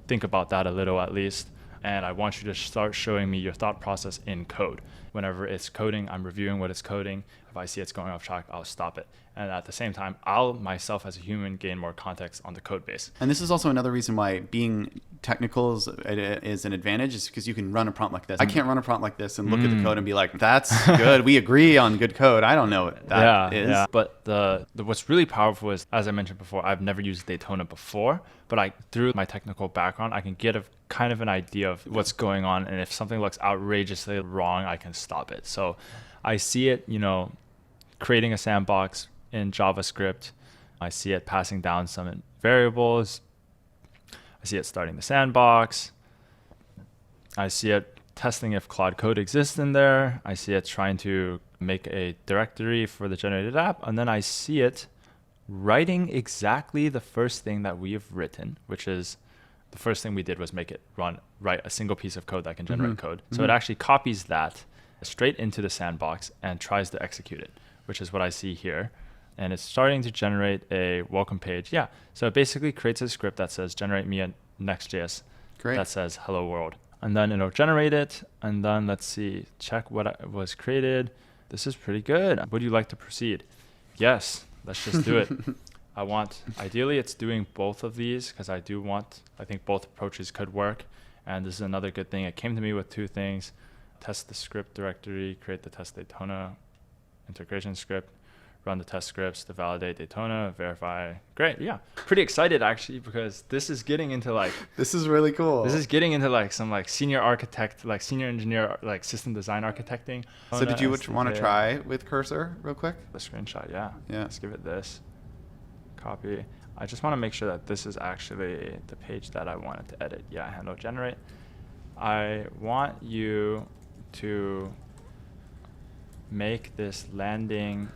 Speaker 2: think about that a little at least. And I want you to start showing me your thought process in code. Whenever it's coding, I'm reviewing what it's coding. If I see it's going off track, I'll stop it. And at the same time, I'll myself as a human gain more context on the code base.
Speaker 1: And this is also another reason why being technical is an advantage, is because you can run a prompt like this. I can't run a prompt like this and look at the code and be like, that's good. We agree on good code. I don't know what that is.
Speaker 2: Yeah. But the what's really powerful is, as I mentioned before, I've never used Daytona before, but through my technical background, I can get a kind of an idea of what's going on. And if something looks outrageously wrong, I can stop it. So I see it, creating a sandbox in JavaScript. I see it passing down some variables. I see it starting the sandbox. I see it testing if Claude Code exists in there. I see it trying to make a directory for the generated app. And then I see it writing exactly the first thing that we have written, which is the first thing we did was make it write a single piece of code that can generate code. So it actually copies that straight into the sandbox and tries to execute it, which is what I see here. And it's starting to generate a welcome page. Yeah, so it basically creates a script that says, generate me a Next.js that says hello world. And then it'll generate it. And then let's see, check what was created. This is pretty good. Would you like to proceed? Yes, let's just do it. Ideally it's doing both of these because I think both approaches could work. And this is another good thing. It came to me with two things: test the script directory, create the test Daytona integration script, run the test scripts to validate Daytona, verify. Great, yeah. Pretty excited actually, because this is getting into like...
Speaker 1: This is really cool.
Speaker 2: This is getting into like some like senior architect, like senior engineer, like system design architecting.
Speaker 1: So did you want to try with Cursor real quick?
Speaker 2: The screenshot, yeah.
Speaker 1: Yeah.
Speaker 2: Let's give it this. Copy. I just want to make sure that this is actually the page that I wanted to edit. Yeah, handle generate. I want you to make this landing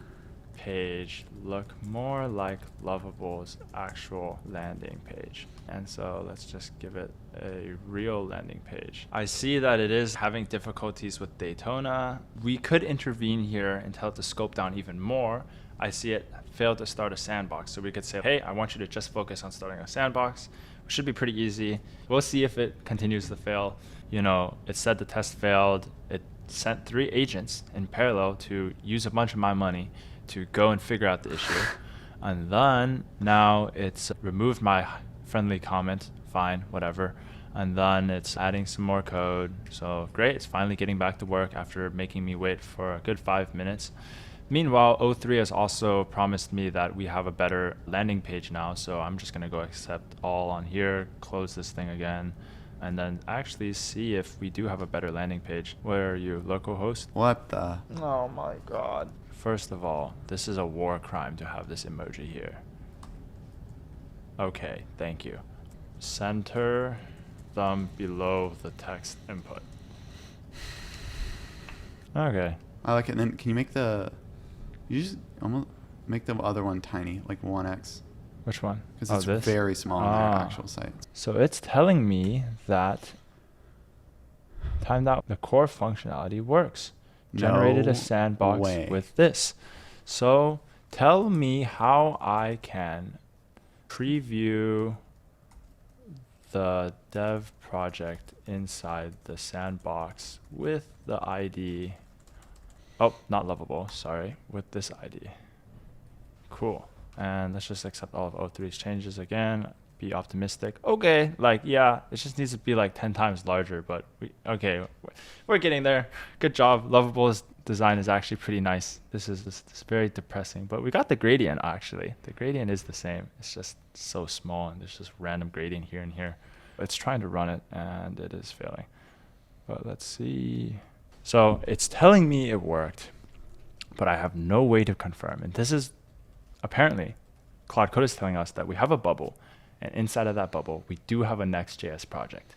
Speaker 2: page look more like Lovable's actual landing page. And so let's just give it a real landing page. I see that it is having difficulties with Daytona. We could intervene here and tell it to scope down even more. I see it failed to start a sandbox. So we could say, hey, I want you to just focus on starting a sandbox. It should be pretty easy. We'll see if it continues to fail. It said the test failed. It sent 3 agents in parallel to use a bunch of my money to go and figure out the issue. And then now it's removed my friendly comment, fine, whatever. And then it's adding some more code. So great, it's finally getting back to work after making me wait for a good 5 minutes. Meanwhile, O3 has also promised me that we have a better landing page now. So I'm just gonna go accept all on here, close this thing again. and then actually see if we do have a better landing page. Where are you, localhost?
Speaker 1: What the?
Speaker 2: Oh my god. First of all, this is a war crime to have this emoji here. Okay, thank you. Center thumb below the text input. Okay.
Speaker 1: I like it. And then can you make you just almost make the other one tiny, like 1x?
Speaker 2: Which one?
Speaker 1: Because it's
Speaker 2: this?
Speaker 1: very small on their actual site.
Speaker 2: So it's telling me that timed out the core functionality works. Generated a sandbox with this. So tell me how I can preview the dev project inside the sandbox with the ID. Oh, not Lovable, sorry, with this ID. Cool. And let's just accept all of O3's changes again. Be optimistic. Okay, like, yeah, it just needs to be like 10 times larger, but we're getting there. Good job. Lovable's design is actually pretty nice. This is very depressing, but we got the gradient actually. The gradient is the same. It's just so small and there's just random gradient here and here. It's trying to run it and it is failing. But let's see. So it's telling me it worked, but I have no way to confirm. And this is apparently Claude Code is telling us that we have a bubble, and inside of that bubble, we do have a Next.js project.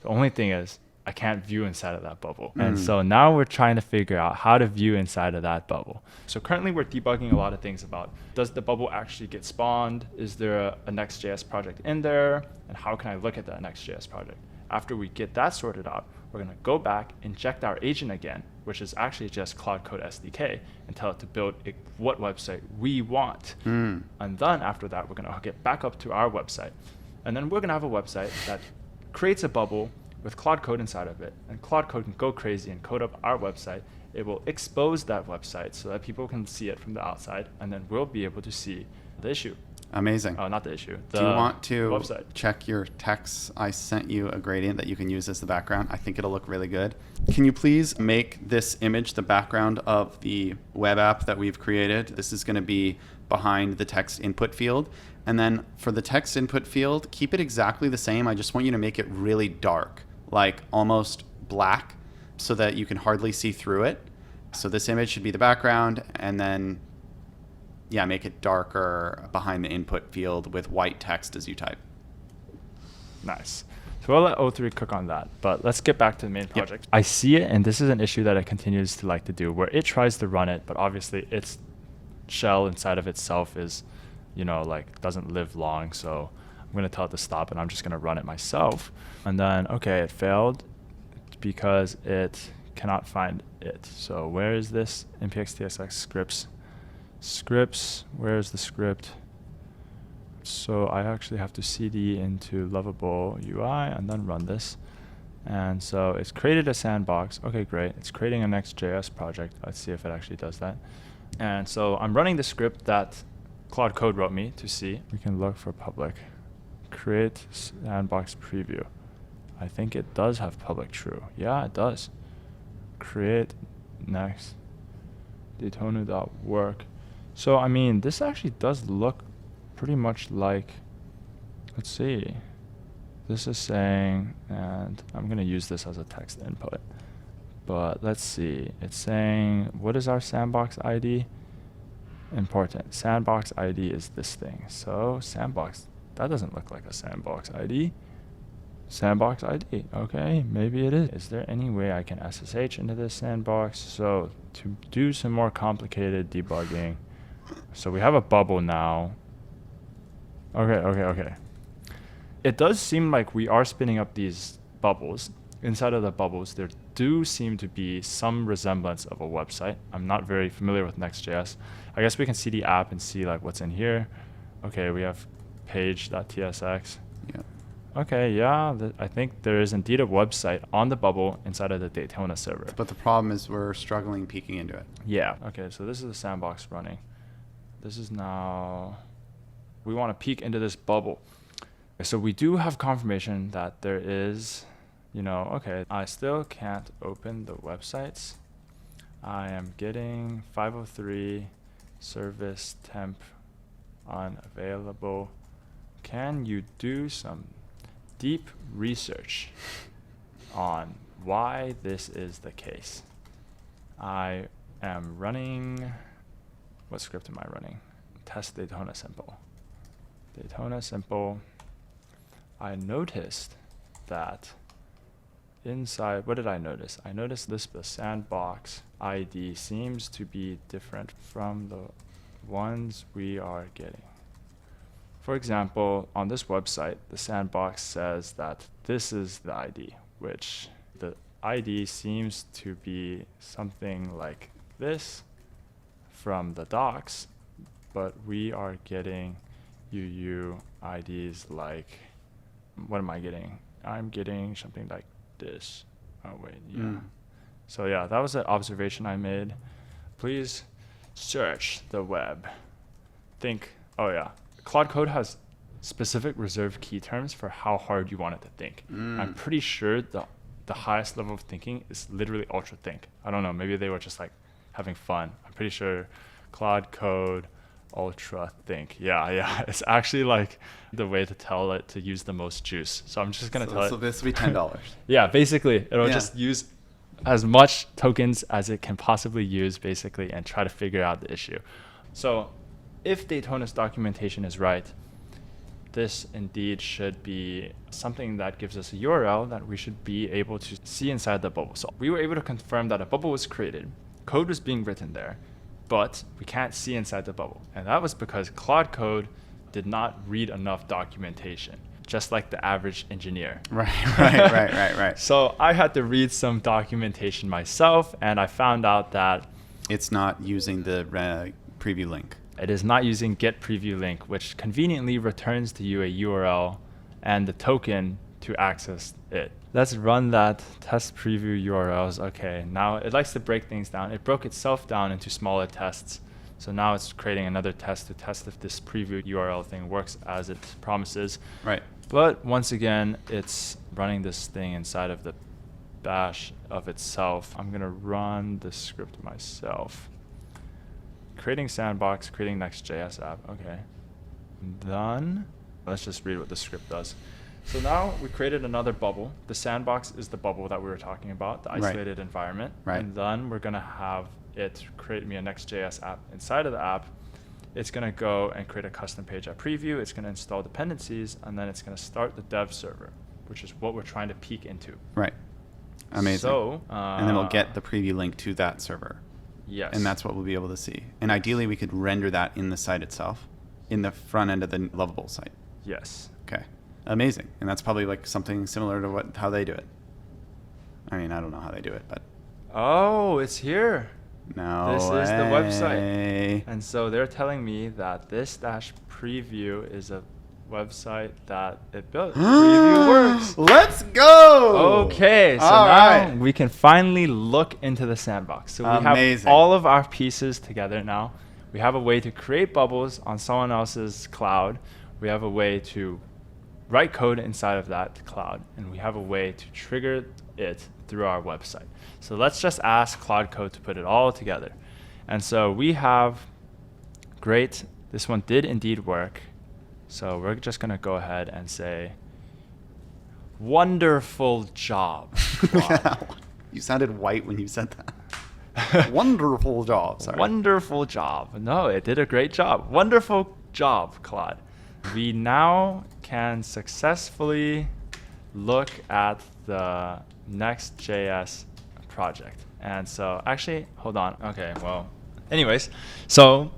Speaker 2: The only thing is I can't view inside of that bubble. And so now we're trying to figure out how to view inside of that bubble. So currently we're debugging a lot of things about, does the bubble actually get spawned? Is there a Next.js project in there? And how can I look at that Next.js project? After we get that sorted out, we're going to go back, inject our agent again, which is actually just Claude Code SDK, and tell it to build what website we want. And then after that, we're going to get back up to our website. And then we're going to have a website that creates a bubble with Claude Code inside of it. And Claude Code can go crazy and code up our website. It will expose that website so that people can see it from the outside, and then we'll be able to see the issue.
Speaker 1: Amazing.
Speaker 2: Oh, not the issue.
Speaker 1: Do you want to
Speaker 2: website.
Speaker 1: Check your text? I sent you a gradient that you can use as the background. I think it'll look really good. Can you please make this image the background of the web app that we've created? This is going to be behind the text input field. And then for the text input field, keep it exactly the same. I just want you to make it really dark, like almost black, so that you can hardly see through it. So this image should be the background, and then make it darker behind the input field with white text as you type.
Speaker 2: Nice. So we'll let O3 cook on that, but let's get back to the main project. I see it, and this is an issue that it continues to like to do, where it tries to run it, but obviously its shell inside of itself is, doesn't live long. So I'm going to tell it to stop, and I'm just going to run it myself. And then, okay, it failed because it cannot find it. So where is this? npx scripts, where's the script? So I actually have to cd into Lovable UI and then run this. And so it's created a sandbox. Okay, great. It's creating a Next.js project. Let's see if it actually does that. And so I'm running the script that Claude Code wrote me to see. We can look for public. Create sandbox preview. I think it does have public true. Yeah, it does. Create next Daytona.work. So, I mean, this actually does look pretty much like, let's see. This is saying, and I'm going to use this as a text input. But let's see. It's saying, what is our sandbox ID? Important. Sandbox ID is this thing. So, sandbox, that doesn't look like a sandbox ID. Sandbox ID. Okay, maybe it is. Is there any way I can SSH into this sandbox? So, to do some more complicated debugging. So we have a bubble now. Okay. It does seem like we are spinning up these bubbles. Inside of the bubbles, there do seem to be some resemblance of a website. I'm not very familiar with Next.js. I guess we can see the app and see like what's in here. Okay, we have page.tsx.
Speaker 1: Yeah.
Speaker 2: Okay, yeah, I think there is indeed a website on the bubble inside of the Daytona server.
Speaker 1: But the problem is we're struggling peeking into it.
Speaker 2: Yeah. Okay, so this is the sandbox running. This is now, we want to peek into this bubble. So we do have confirmation that there is, okay, I still can't open the websites. I am getting 503 service temp unavailable. Can you do some deep research on why this is the case. I am running, what script am I running? Test Daytona simple. Daytona simple. I noticed that inside, what did I notice? I noticed the sandbox ID seems to be different from the ones we are getting. For example, on this website, the sandbox says that this is the ID, which the ID seems to be something like this from the docs, but we are getting UU IDs like, what am I getting? I'm getting something like this. Oh wait, yeah. So yeah, that was an observation I made. Please search the web. Oh yeah, Claude Code has specific reserved key terms for how hard you want it to think. I'm pretty sure the highest level of thinking is literally ultra think. I don't know, maybe they were just like having fun. I'm pretty sure Claude Code ultra think. Yeah, it's actually like the way to tell it to use the most juice. So I'm just gonna tell it.
Speaker 1: So this will be $10.
Speaker 2: Yeah, basically it'll just use as much tokens as it can possibly use, basically, and try to figure out the issue. So if Daytona's documentation is right, this indeed should be something that gives us a URL that we should be able to see inside the bubble. So we were able to confirm that a bubble was created, code was being written there, but we can't see inside the bubble. And that was because Claude Code did not read enough documentation, just like the average engineer.
Speaker 1: Right.
Speaker 2: So I had to read some documentation myself, and I found out that
Speaker 1: it's not using the preview link.
Speaker 2: It is not using get preview link, which conveniently returns to you a URL and the token to access it. Let's run that test preview URLs. Okay, now it likes to break things down. It broke itself down into smaller tests. So now it's creating another test to test if this preview URL thing works as it promises.
Speaker 1: Right.
Speaker 2: But once again, it's running this thing inside of the bash of itself. I'm gonna run the script myself. Creating sandbox, creating Next.js app. Okay. Done. Let's just read what the script does. So now we created another bubble. The sandbox is the bubble that we were talking about, the isolated environment.
Speaker 1: Right.
Speaker 2: And then we're going to have it create me a Next.js app. Inside of the app, it's going to go and create a custom page at preview. It's going to install dependencies, and then it's going to start the dev server, which is what we're trying to peek into.
Speaker 1: Right. Amazing.
Speaker 2: So,
Speaker 1: and then we'll get the preview link to that server.
Speaker 2: Yes.
Speaker 1: And that's what we'll be able to see. And ideally, we could render that in the site itself, in the front end of the Lovable site.
Speaker 2: Yes.
Speaker 1: Okay. Amazing. And that's probably like something similar to how they do it. I mean, I don't know how they do it, but.
Speaker 2: Oh, it's here.
Speaker 1: No
Speaker 2: This
Speaker 1: way.
Speaker 2: is the website. And so they're telling me that this dash preview is a website that it built. Preview works.
Speaker 1: Let's go.
Speaker 2: Okay, so
Speaker 1: All
Speaker 2: now
Speaker 1: right.
Speaker 2: we can finally look into the sandbox. So we
Speaker 1: Amazing.
Speaker 2: have all of our pieces together now. We have a way to create bubbles on someone else's cloud. We have a way to write code inside of that cloud. And we have a way to trigger it through our website. So let's just ask Claude Code to put it all together. And so we have, great, this one did indeed work. So we're just going to go ahead and say, wonderful job, Claude.
Speaker 1: You sounded white when you said that. Wonderful job. Sorry.
Speaker 2: Wonderful job. No, it did a great job. Wonderful job, Claude. We now can successfully look at the Next.js project. And so actually, hold on. Okay, well, anyways, so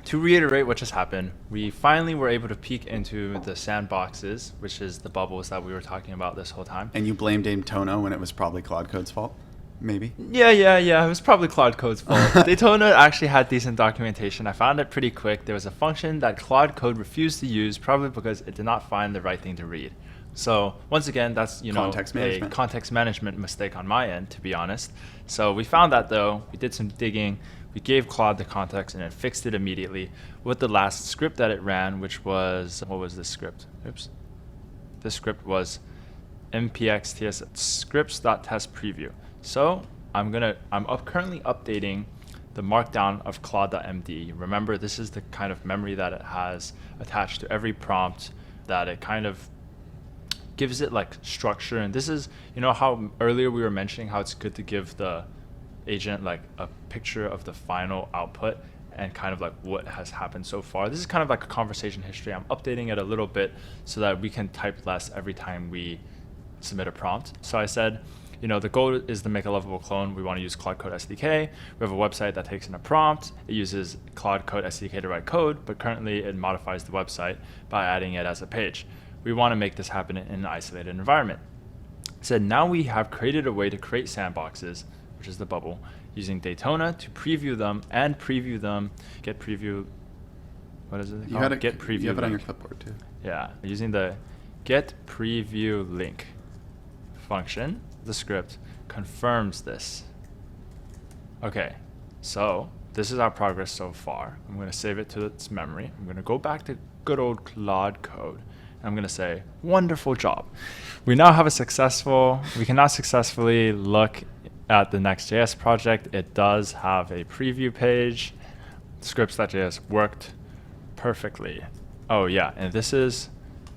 Speaker 2: to reiterate what just happened, we finally were able to peek into the sandboxes, which is the bubbles that we were talking about this whole time.
Speaker 1: And you blamed Daytona when it was probably Claude Code's fault? Maybe?
Speaker 2: Yeah. It was probably Claude Code's fault. Daytona actually had decent documentation. I found it pretty quick. There was a function that Claude Code refused to use, probably because it did not find the right thing to read. So once again, that's a context management mistake on my end, to be honest. So we found that though. We did some digging. We gave Claude the context and it fixed it immediately with the last script that it ran, which was, what was this script? Oops. This script was mpxts scripts.test preview. So I'm currently updating the markdown of claude.md. Remember, this is the kind of memory that it has attached to every prompt that it kind of gives it like structure. And this is, how earlier we were mentioning how it's good to give the agent like a picture of the final output and kind of like what has happened so far. This is kind of like a conversation history. I'm updating it a little bit so that we can type less every time we submit a prompt. So I said, the goal is to make a Lovable clone. We want to use Claude Code SDK. We have a website that takes in a prompt. It uses Claude Code SDK to write code, but currently it modifies the website by adding it as a page. We want to make this happen in an isolated environment. So now we have created a way to create sandboxes, which is the bubble, using Daytona to preview them and preview them. Get preview. What is it?
Speaker 1: You had it.
Speaker 2: Get preview.
Speaker 1: You have it on your
Speaker 2: link.
Speaker 1: clipboard too.
Speaker 2: Yeah, using the get preview link function, the script confirms this. Okay, so this is our progress so far. I'm going to save it to its memory. I'm going to go back to good old Claude Code. And I'm going to say, wonderful job. We can now successfully look at the Next.js project. It does have a preview page. Scripts.js worked perfectly. Oh yeah, and this is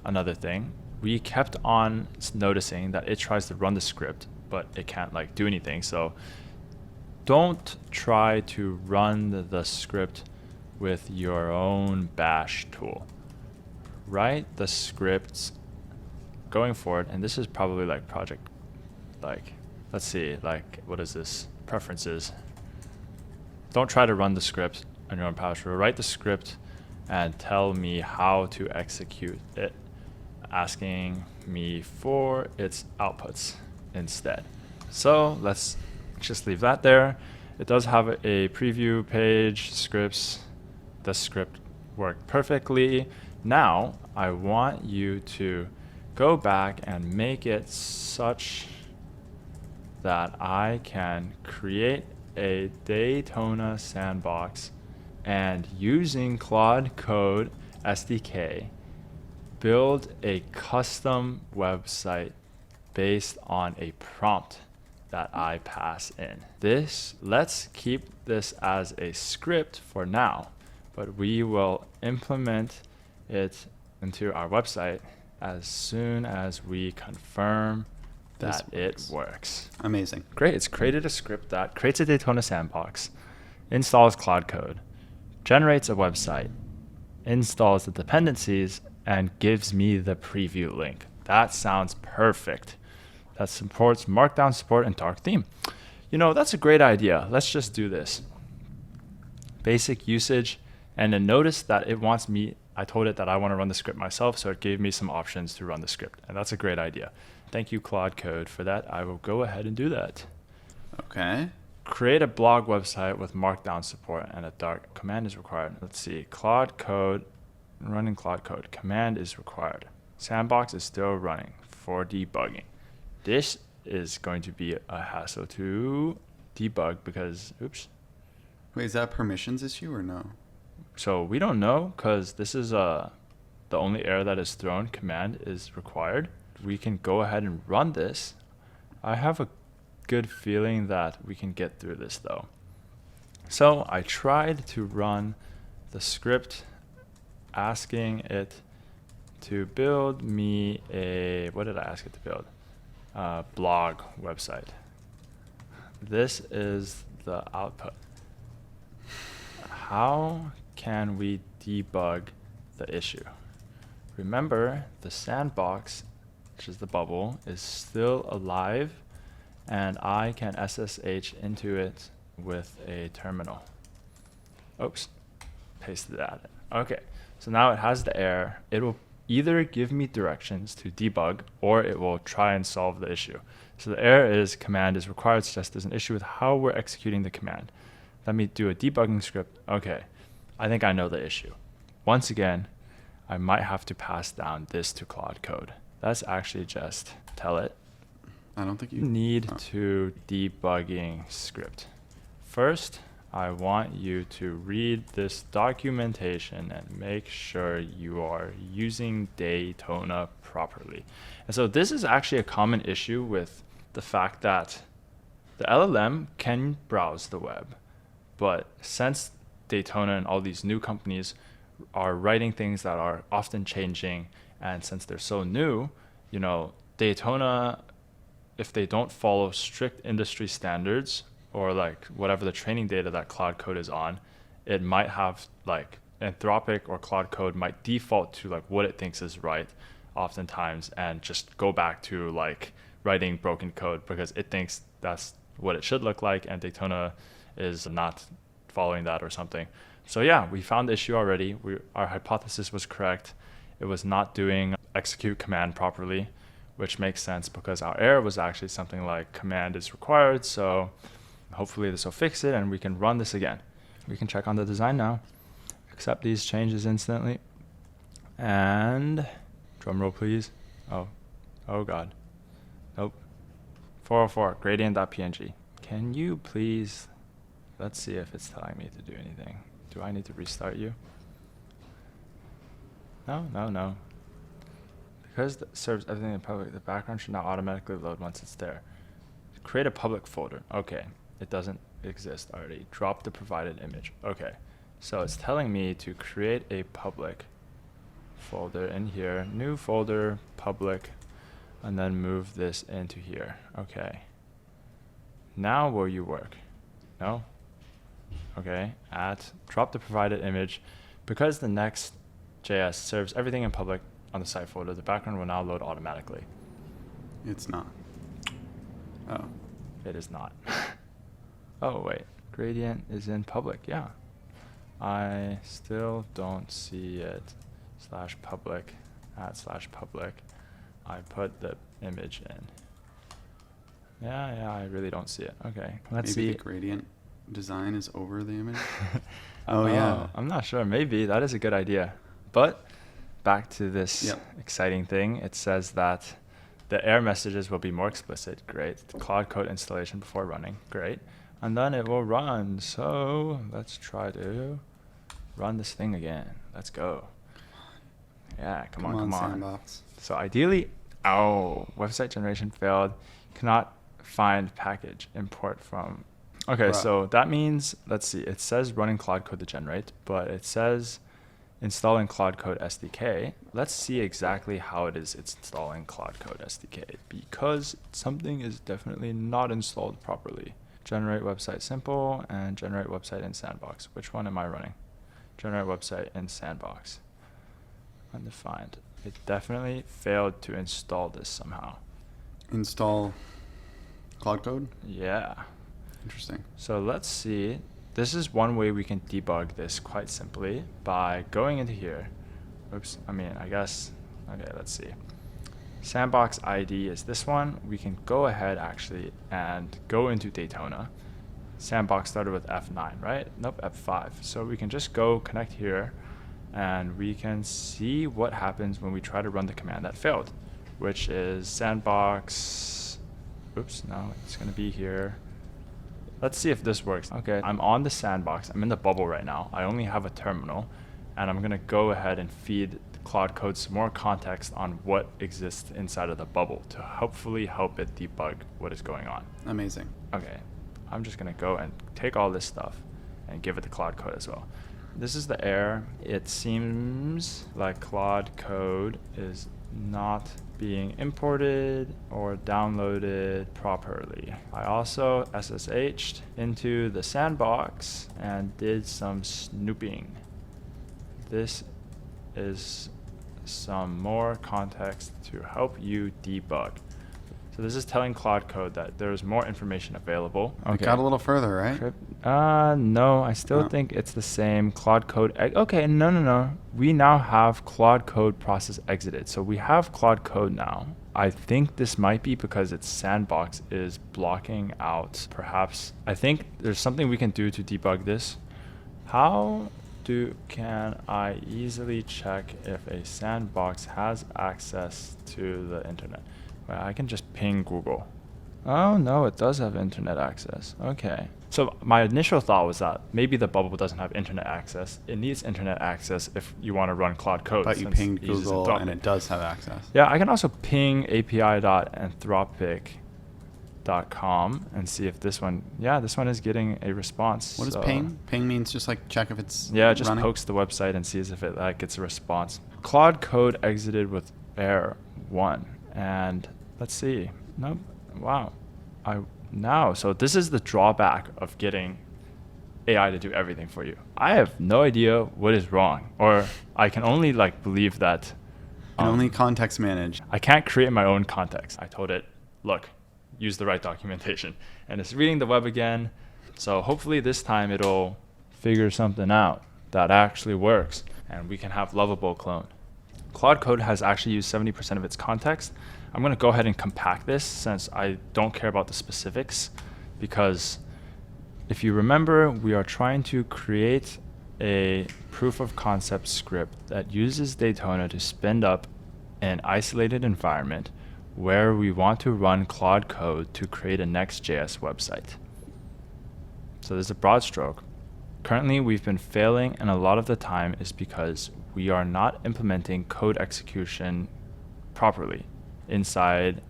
Speaker 2: another thing. We kept on noticing that it tries to run the script, but it can't like do anything. So don't try to run the script with your own bash tool. Write the scripts going forward, and this is probably like project, like, let's see, like, what is this? Preferences. Don't try to run the script on your own bash tool. Write the script and tell me how to execute it, asking me for its outputs instead. So let's just leave that there. It does have a preview page, scripts. The script worked perfectly. Now I want you to go back and make it such that I can create a Daytona sandbox and using Claude Code SDK, build a custom website based on a prompt that I pass in. Let's keep this as a script for now, but we will implement it into our website as soon as we confirm that it works.
Speaker 1: Amazing.
Speaker 2: Great, it's created a script that creates a Daytona sandbox, installs Claude Code, generates a website, installs the dependencies, and gives me the preview link. That sounds perfect. That supports Markdown support and dark theme. That's a great idea. Let's just do this. Basic usage, and then notice that it wants me, I told it that I want to run the script myself, so it gave me some options to run the script, and that's a great idea. Thank you, Claude Code, for that. I will go ahead and do that.
Speaker 1: Okay.
Speaker 2: Create a blog website with Markdown support and a dark command is required. Let's see, Claude Code, running Claude Code, command is required. Sandbox is still running for debugging. This is going to be a hassle to debug because, oops.
Speaker 1: Wait, is that a permissions issue or no?
Speaker 2: So we don't know because this is the only error that is thrown. Command is required. We can go ahead and run this. I have a good feeling that we can get through this though. So I tried to run the script asking it to build me what did I ask it to build? Blog website. This is the output. How can we debug the issue? Remember, the sandbox, which is the bubble, is still alive, and I can SSH into it with a terminal. Oops, pasted that in. Okay, so now it has the error. It will either give me directions to debug, or it will try and solve the issue. So the error is command is required, suggests there's an issue with how we're executing the command. Let me do a debugging script. Okay, I think I know the issue. Once again, I might have to pass down this to Claude Code. Let's actually just tell it.
Speaker 1: I don't think you
Speaker 2: need to debugging script. First, I want you to read this documentation and make sure you are using Daytona properly. And so this is actually a common issue with the fact that the LLM can browse the web, but since Daytona and all these new companies are writing things that are often changing, and since they're so new, Daytona, if they don't follow strict industry standards or like whatever the training data that Claude Code is on, it might have like Anthropic or Claude Code might default to like what it thinks is right oftentimes and just go back to like writing broken code because it thinks that's what it should look like, and Daytona is not following that or something. So yeah, we found the issue already. Our hypothesis was correct. It was not doing execute command properly, which makes sense because our error was actually something like command is required. So hopefully this will fix it and we can run this again. We can check on the design now, accept these changes instantly, and drum roll please. Oh God. Nope. 404 gradient.png. Can you please, let's see if it's telling me to do anything. Do I need to restart you? No. Because it serves everything in public, the background should not automatically load once it's there. Create a public folder. Okay, it doesn't exist already. Drop the provided image. Okay, so it's telling me to create a public folder in here, new folder, public, and then move this into here. Okay. Now will you work? No? Okay, drop the provided image. Because the Next.js serves everything in public on the site folder, the background will now load automatically.
Speaker 1: It's not. Oh.
Speaker 2: It is not. Oh, wait. Gradient is in public. Yeah. I still don't see it. /public, @/public. I put the image in. Yeah, I really don't see it. Okay, let's see.
Speaker 1: Maybe the gradient design is over the image? Oh, yeah.
Speaker 2: I'm not sure. Maybe. That is a good idea. But back to this exciting thing. It says that the error messages will be more explicit. Great. The Claude Code installation before running. Great. And then it will run. So let's try to run this thing again. Let's go. Yeah, come on.
Speaker 1: Sandbox.
Speaker 2: So ideally, website generation failed. Cannot find package import from. Okay, so that means, let's see, it says running Claude Code to generate, but it says installing Claude Code SDK. Let's see exactly how it is it's installing Claude Code SDK, because something is definitely not installed properly. Generate website simple and generate website in Sandbox. Which one am I running? Generate website in Sandbox. Undefined. It definitely failed to install this somehow.
Speaker 1: Install Claude Code?
Speaker 2: Yeah.
Speaker 1: Interesting.
Speaker 2: So let's see. This is one way we can debug this quite simply by going into here. I guess. Okay, let's see. Sandbox ID is this one. We can go ahead actually and go into Daytona. Sandbox started with F9, right? Nope, F5. So we can just go connect here and we can see what happens when we try to run the command that failed, which is sandbox. No, it's going to be here. Let's see if this works. Okay, I'm on the Sandbox. I'm in the bubble right now. I only have a terminal, and I'm going to go ahead and feed Claude Code some more context on what exists inside of the bubble to hopefully help it debug what is going on.
Speaker 1: Amazing.
Speaker 2: Okay, I'm just going to go and take all this stuff and give it to Claude Code as well. This is the error. It seems like Claude Code is not being imported or downloaded properly. I also SSH'd into the Sandbox and did some snooping. This is some more context to help you debug. So this is telling Claude Code that there's more information available.
Speaker 1: Okay. Got a little further, right?
Speaker 2: No, I still think it's the same. Claude Code. Okay, no. We now have Claude Code process exited. So we have Claude Code now. I think this might be because its Sandbox is blocking out. Perhaps. I think there's something we can do to debug this. Can I easily check if a Sandbox has access to the internet? Well, I can just ping Google. Oh no, it does have internet access. Okay. So my initial thought was that maybe the bubble doesn't have internet access. It needs internet access if you want to run Claude Code.
Speaker 1: But you pinged Google and it does have access.
Speaker 2: Yeah, I can also ping api.anthropic.com and see if this one is getting a response.
Speaker 1: What is ping? Ping means just like check if it's
Speaker 2: it just
Speaker 1: running?
Speaker 2: pokes the website and sees if it gets a response. Claude Code exited with error 1. And let's see. Nope. Wow. So this is the drawback of getting AI to do everything for you. I have no idea what is wrong, or I can only like believe that.
Speaker 1: And only context manage.
Speaker 2: I can't create my own context. I told it, look, use the right documentation. And it's reading the web again. So hopefully this time it'll figure something out that actually works, and we can have Lovable clone. Claude Code has actually used 70% of its context. I'm going to go ahead and compact this since I don't care about the specifics, because if you remember, we are trying to create a proof of concept script that uses Daytona to spin up an isolated environment where we want to run Claude Code to create a Next.js website. So there's a broad stroke. Currently, we've been failing, and a lot of the time is because we are not implementing code execution properly inside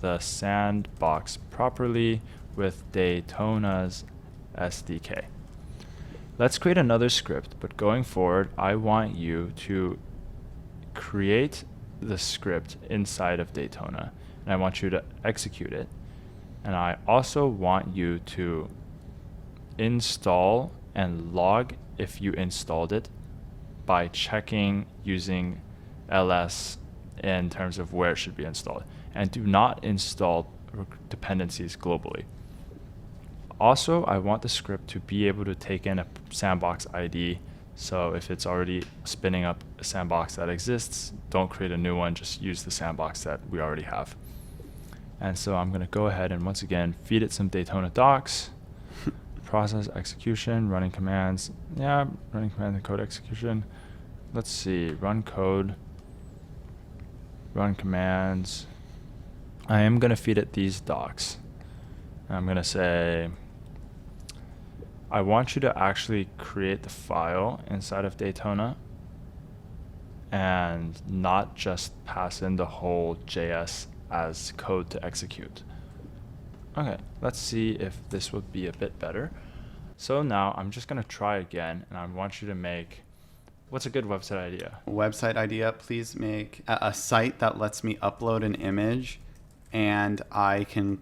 Speaker 2: the sandbox properly with Daytona's SDK. Let's create another script, but going forward, I want you to create the script inside of Daytona, and I want you to execute it. And I also want you to install and log if you installed it by checking using ls in terms of where it should be installed. And do not install dependencies globally. Also, I want the script to be able to take in a sandbox ID. So if it's already spinning up a sandbox that exists, don't create a new one, just use the sandbox that we already have. And so I'm going to go ahead and once again feed it some Daytona docs, process execution, running commands. Yeah, running command and code execution. Let's see, run code, run commands. I am going to feed it these docs. And I'm going to say, I want you to actually create the file inside of Daytona and not just pass in the whole JS as code to execute. Okay, let's see if this would be a bit better. So now I'm just going to try again, and I want you to make, what's a good website idea?
Speaker 1: Website idea, please make a site that lets me upload an image and I can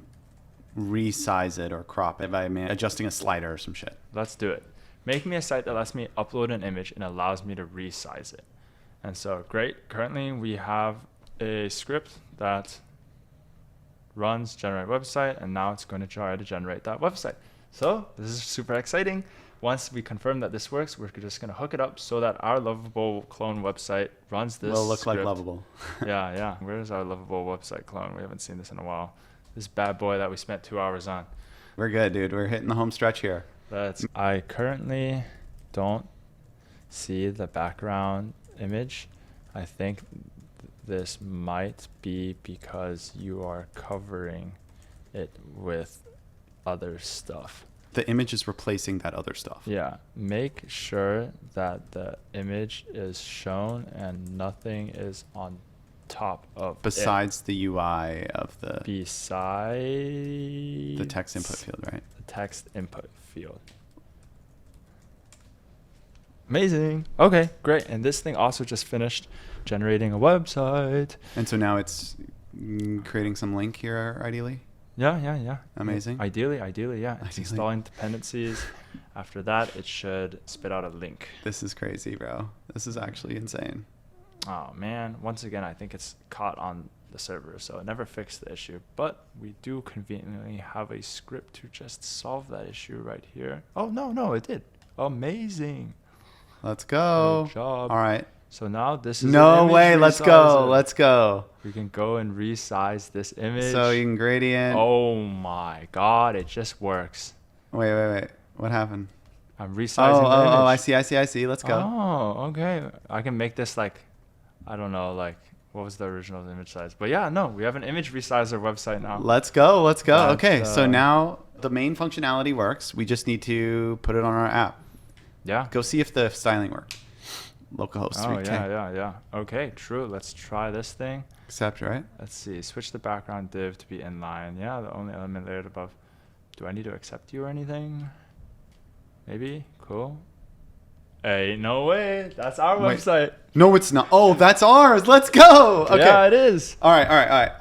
Speaker 1: resize it or crop it by adjusting a slider or some shit.
Speaker 2: Let's do it. Make me a site that lets me upload an image and allows me to resize it. And so, great. Currently, we have a script that runs generate website, and now it's going to try to generate that website. So this is super exciting. Once we confirm that this works, we're just going to hook it up so that our Lovable clone website runs this
Speaker 1: Will look
Speaker 2: script.
Speaker 1: like Lovable.
Speaker 2: Yeah. Where's our Lovable website clone? We haven't seen this in a while. This bad boy that we spent 2 hours on.
Speaker 1: We're good, dude. We're hitting the home stretch here.
Speaker 2: I currently don't see the background image. I think this might be because you are covering it with other stuff.
Speaker 1: The image is replacing that other stuff.
Speaker 2: Yeah, make sure that the image is shown and nothing is on top of
Speaker 1: besides the UI of the
Speaker 2: besides
Speaker 1: the text input field, right?
Speaker 2: The text input field. Amazing. Okay, great. And this thing also just finished generating a website.
Speaker 1: And so now it's creating some link here, ideally.
Speaker 2: Yeah.
Speaker 1: Amazing.
Speaker 2: Ideally, yeah. It's installing dependencies. After that, it should spit out a link.
Speaker 1: This is crazy, bro. This is actually insane.
Speaker 2: Oh, man. Once again, I think it's caught on the server, so it never fixed the issue. But we do conveniently have a script to just solve that issue right here. Oh, no, it did. Amazing.
Speaker 1: Let's go.
Speaker 2: Good job.
Speaker 1: All right.
Speaker 2: So now this is
Speaker 1: no
Speaker 2: an image
Speaker 1: way.
Speaker 2: resizer.
Speaker 1: Let's go.
Speaker 2: We can go and resize this image.
Speaker 1: So you can gradient.
Speaker 2: Oh my God, it just works.
Speaker 1: Wait. What happened?
Speaker 2: I'm resizing the image.
Speaker 1: I see. Let's go.
Speaker 2: Oh, okay. I can make this like, I don't know, like, what was the original image size? But yeah, no, we have an image resizer website now.
Speaker 1: Let's go.
Speaker 2: That's,
Speaker 1: okay, so now the main functionality works. We just need to put it on our app.
Speaker 2: Yeah.
Speaker 1: Go see if the styling worked. Localhost 3K.
Speaker 2: Yeah. Okay, true. Let's try this thing.
Speaker 1: Accept, right?
Speaker 2: Let's see. Switch the background div to be inline. Yeah, the only element layered above. Do I need to accept you or anything? Maybe. Cool. Hey, no way. That's our
Speaker 1: Wait.
Speaker 2: website.
Speaker 1: No, it's not. Oh, that's ours. Let's go. Okay.
Speaker 2: Yeah, it is.
Speaker 1: All right.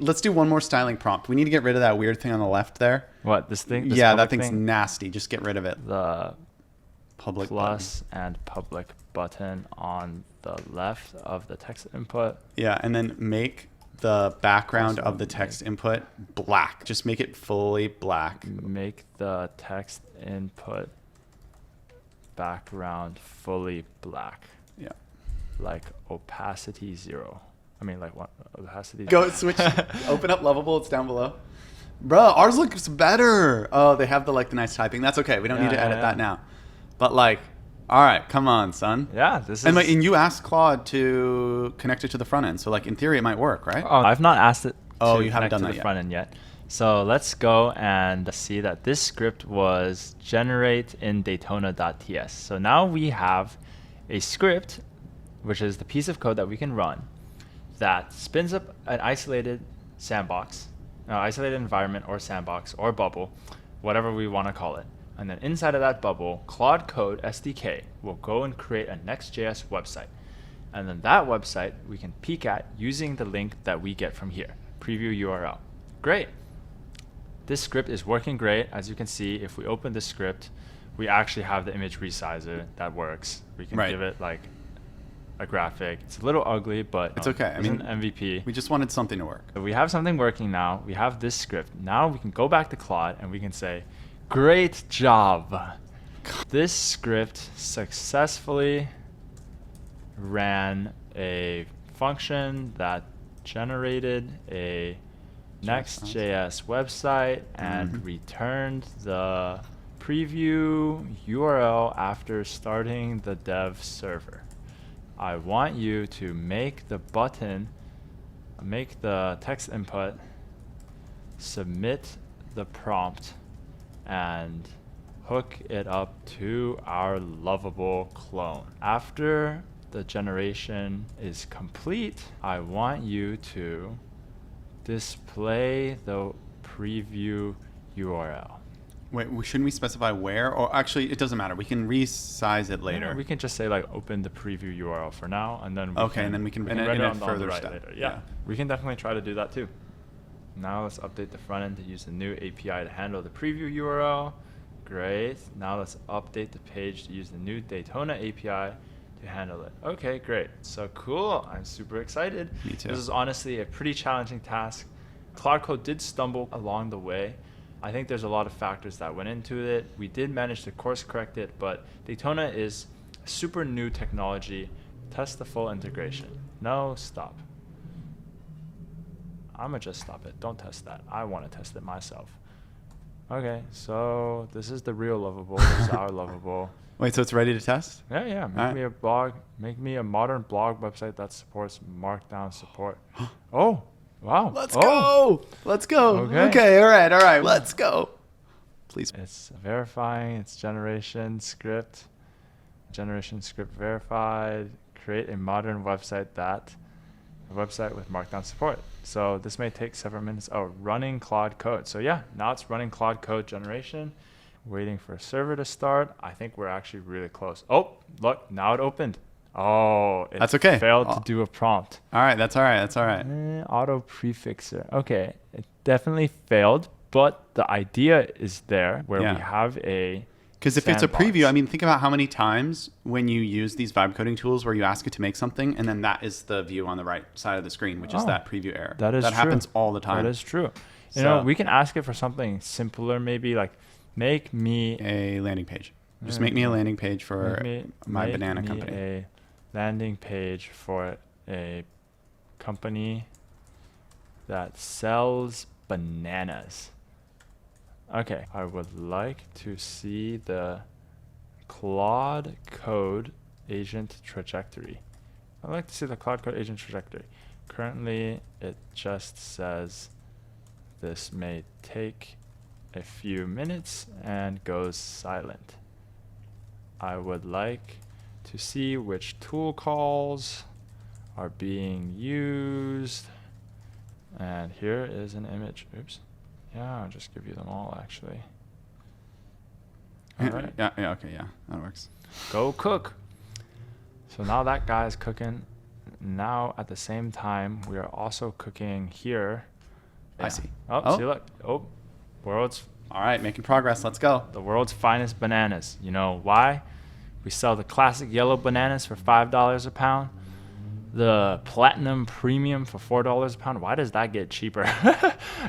Speaker 1: Let's do one more styling prompt. We need to get rid of that weird thing on the left there.
Speaker 2: What, this thing? This
Speaker 1: Yeah, that
Speaker 2: public
Speaker 1: thing's
Speaker 2: thing?
Speaker 1: nasty. Just get rid of it.
Speaker 2: The
Speaker 1: Public
Speaker 2: plus and public button on the left of the text input.
Speaker 1: Yeah, and then make the background of the text input black. Just make it fully black.
Speaker 2: Make the text input background fully black.
Speaker 1: Yeah.
Speaker 2: Like opacity 0. I mean, like what? Opacity.
Speaker 1: Go switch. Open up Lovable. It's down below. Bro, ours looks better. Oh, they have the nice typing. That's okay. We don't need to edit that now. But all right, come on, son.
Speaker 2: Yeah, this is.
Speaker 1: And you asked Claude to connect it to the front end, so in theory it might work, right?
Speaker 2: Oh, I've not asked it
Speaker 1: Oh,
Speaker 2: to
Speaker 1: you haven't
Speaker 2: connect
Speaker 1: done
Speaker 2: to
Speaker 1: that
Speaker 2: the
Speaker 1: yet.
Speaker 2: front end yet. So let's go and see that this script was generate in Daytona.ts. So now we have a script, which is the piece of code that we can run, that spins up an isolated sandbox, isolated environment or sandbox or bubble, whatever we want to call it. And then inside of that bubble, Claude Code SDK will go and create a Next.js website. And then that website we can peek at using the link that we get from here, preview URL. Great. This script is working great. As you can see, if we open this script, we actually have the image resizer that works. We can give it a graphic. It's a little ugly, but
Speaker 1: it's okay. I mean,
Speaker 2: an MVP.
Speaker 1: We just wanted something to work.
Speaker 2: So we have something working now. We have this script. Now we can go back to Claude and we can say, great job. This script successfully ran a function that generated a Next.js website and returned the preview URL after starting the dev server. I want you to make the button, make the text input, submit the prompt, and hook it up to our Lovable clone. After the generation is complete, I want you to display the preview URL.
Speaker 1: Wait, shouldn't we specify where? Or actually, it doesn't matter. We can resize it later.
Speaker 2: Yeah, we can just say open the preview URL for now, and then
Speaker 1: and then we can edit
Speaker 2: on the
Speaker 1: further
Speaker 2: right
Speaker 1: step.
Speaker 2: later. Yeah, we can definitely try to do that too. Now let's update the front end to use the new API to handle the preview URL. Great. Now let's update the page to use the new Daytona API to handle it. Okay, great. So cool. I'm super excited.
Speaker 1: Me too.
Speaker 2: This is honestly a pretty challenging task. Claude Code did stumble along the way. I think there's a lot of factors that went into it. We did manage to course correct it, but Daytona is a super new technology. Test the full integration. No, stop. I'm gonna just stop it. Don't test that. I want to test it myself. Okay, so this is the real Lovable. This is our Lovable.
Speaker 1: Wait, so it's ready to test?
Speaker 2: Yeah. Make me a blog. Make me a modern blog website that supports Markdown support. Oh, wow.
Speaker 1: Let's go. Let's go.
Speaker 2: Okay.
Speaker 1: All right. Let's go. Please.
Speaker 2: It's verifying its generation script. Generation script verified. Create a modern website with Markdown support. So this may take several minutes. Oh, running Claude Code. So yeah, now it's running Claude Code generation. Waiting for a server to start. I think we're actually really close. Oh, look, now it opened. Oh, it
Speaker 1: That's okay.
Speaker 2: failed to do a prompt.
Speaker 1: All right, that's all right.
Speaker 2: Auto prefixer. Okay, it definitely failed, but the idea is there where we have a
Speaker 1: Because if it's a preview, I mean, think about how many times when you use these vibe coding tools where you ask it to make something, and then that is the view on the right side of the screen, which is that preview error.
Speaker 2: That is
Speaker 1: that
Speaker 2: true.
Speaker 1: happens all the time.
Speaker 2: That is true. You know, we can ask it for something simpler, maybe like make me
Speaker 1: a landing page. Just make me a landing page for my banana company.
Speaker 2: A landing page for a company that sells bananas. Okay, I would like to see the Claude Code agent trajectory. I'd like to see the Claude Code agent trajectory. Currently, it just says this may take a few minutes and goes silent. I would like to see which tool calls are being used. And here is an image. Oops. Yeah, I'll just give you them all actually. All right.
Speaker 1: Yeah, okay, yeah, that works.
Speaker 2: Go cook. So now that guy is cooking. Now at the same time, we are also cooking here.
Speaker 1: I see.
Speaker 2: Oh, see, look. Oh, world's
Speaker 1: All right, making progress. Let's go.
Speaker 2: the world's finest bananas. You know why? We sell the classic yellow bananas for $5 a pound. The platinum premium for $4 a pound. Why does that get cheaper?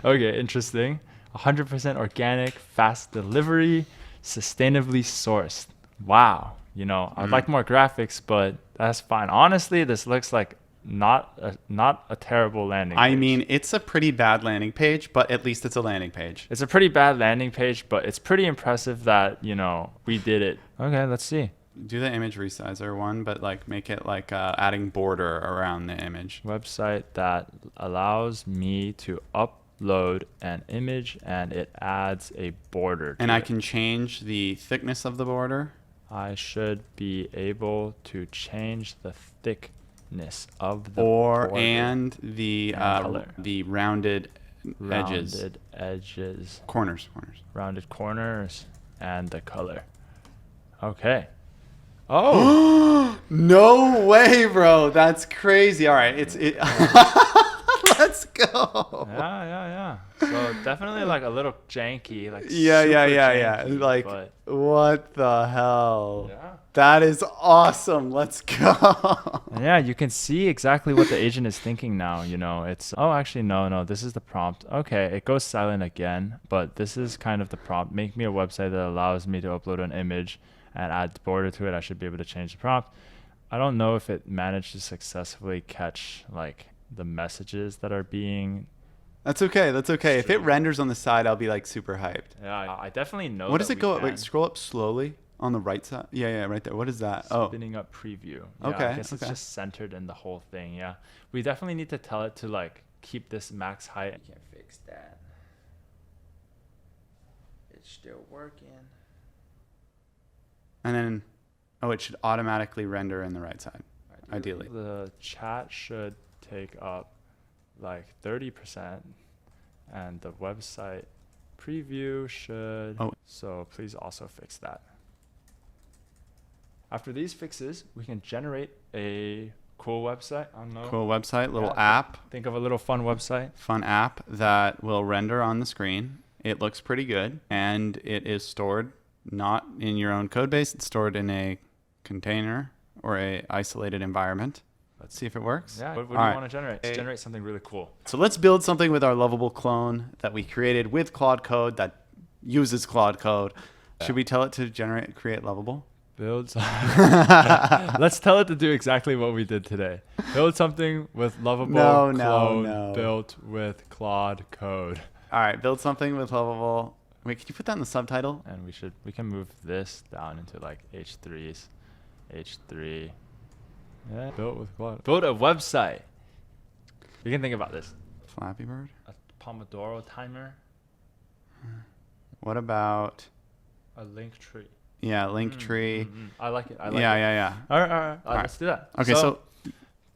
Speaker 2: Okay, interesting. 100% organic, fast delivery, sustainably sourced. Wow. You know, I'd like more graphics, but that's fine. Honestly, this looks like not a terrible landing page.
Speaker 1: I mean, it's a pretty bad landing page, but at least it's a landing page.
Speaker 2: It's a pretty bad landing page, but it's pretty impressive that, you know, we did it. Okay, let's see.
Speaker 1: Do the image resizer one, but like make it like adding border around the image.
Speaker 2: Website that allows me to upload an image and it adds a border to
Speaker 1: And I
Speaker 2: it.
Speaker 1: can change the thickness of the border.
Speaker 2: I should be able to change the thickness of the
Speaker 1: Or
Speaker 2: border.
Speaker 1: and the
Speaker 2: color.
Speaker 1: the rounded edges,
Speaker 2: Rounded edges,
Speaker 1: corners.
Speaker 2: rounded corners, and the color. Okay. Oh,
Speaker 1: No way, bro. That's crazy. All right, it. Let's go.
Speaker 2: yeah. So definitely like a little janky, like
Speaker 1: Yeah.
Speaker 2: super janky,
Speaker 1: Like,
Speaker 2: but
Speaker 1: what the hell?
Speaker 2: yeah.
Speaker 1: That is awesome. Let's go.
Speaker 2: And yeah, you can see exactly what the agent is thinking now. You know, it's, oh, actually, no, this is the prompt. Okay, it goes silent again, but this is kind of the prompt. Make me a website that allows me to upload an image and add border to it. I should be able to change the prompt. I don't know if it managed to successfully catch like the messages that are being.
Speaker 1: That's okay. If it renders on the side, I'll be like super hyped.
Speaker 2: Yeah, I definitely know.
Speaker 1: What does
Speaker 2: that
Speaker 1: it
Speaker 2: we
Speaker 1: go?
Speaker 2: can.
Speaker 1: Wait, scroll up slowly on the right side. Yeah, right there. What is that? Oh,
Speaker 2: Spinning up preview. Yeah,
Speaker 1: Okay,
Speaker 2: I guess it's
Speaker 1: okay.
Speaker 2: just centered in the whole thing. Yeah, we definitely need to tell it to like keep this max height. Can't fix that. It's still working.
Speaker 1: and then, oh, it should automatically render in the right side. Ideally.
Speaker 2: The chat should take up like 30%, and the website preview should.
Speaker 1: Oh.
Speaker 2: So please also fix that. After these fixes, we can generate a cool website. I don't know.
Speaker 1: Cool website, little
Speaker 2: Yeah.
Speaker 1: app,
Speaker 2: Think of a little fun website.
Speaker 1: fun app that will render on the screen. It looks pretty good, and it is stored not in your own code base. It's stored in a container or a isolated environment. Let's see if it works.
Speaker 2: Yeah. What do
Speaker 1: All
Speaker 2: you
Speaker 1: right.
Speaker 2: want to generate? Let's generate something really cool.
Speaker 1: So let's build something with our Lovable clone that we created with Claude Code that uses Claude Code. Should we tell it to create Lovable?
Speaker 2: Build. Let's tell it to do exactly what we did today. Build something with Lovable clone built with Claude Code.
Speaker 1: All right, build something with Lovable. Wait, can you put that in the subtitle?
Speaker 2: And we can move this down into like H3s. H3. Yeah. Built with Claude. Build a website. You can think about this.
Speaker 1: Flappy Bird?
Speaker 2: A Pomodoro timer.
Speaker 1: What about,
Speaker 2: A link tree.
Speaker 1: yeah, Linktree?
Speaker 2: I like it. I like it.
Speaker 1: Yeah.
Speaker 2: All right. Let's do that.
Speaker 1: Okay, so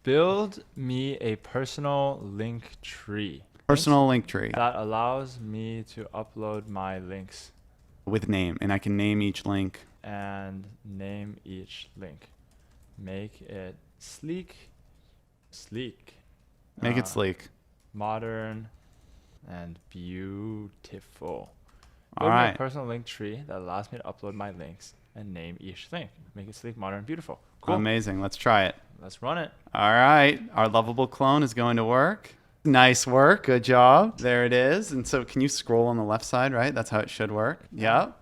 Speaker 2: build me a personal link tree
Speaker 1: personal Linktree
Speaker 2: that allows me to upload my links
Speaker 1: with name, and I can name each link.
Speaker 2: and name each link. Make it sleek.
Speaker 1: Make it sleek.
Speaker 2: Modern, and beautiful.
Speaker 1: All
Speaker 2: Build me a
Speaker 1: right.
Speaker 2: personal link tree that allows me to upload my links and name each link. Make it sleek, modern, and beautiful. Cool.
Speaker 1: Amazing. Let's try it.
Speaker 2: Let's run it.
Speaker 1: All right. Our Lovable clone is going to work. Nice work. Good job. There it is. And so can you scroll on the left side, right? That's how it should work. Yep.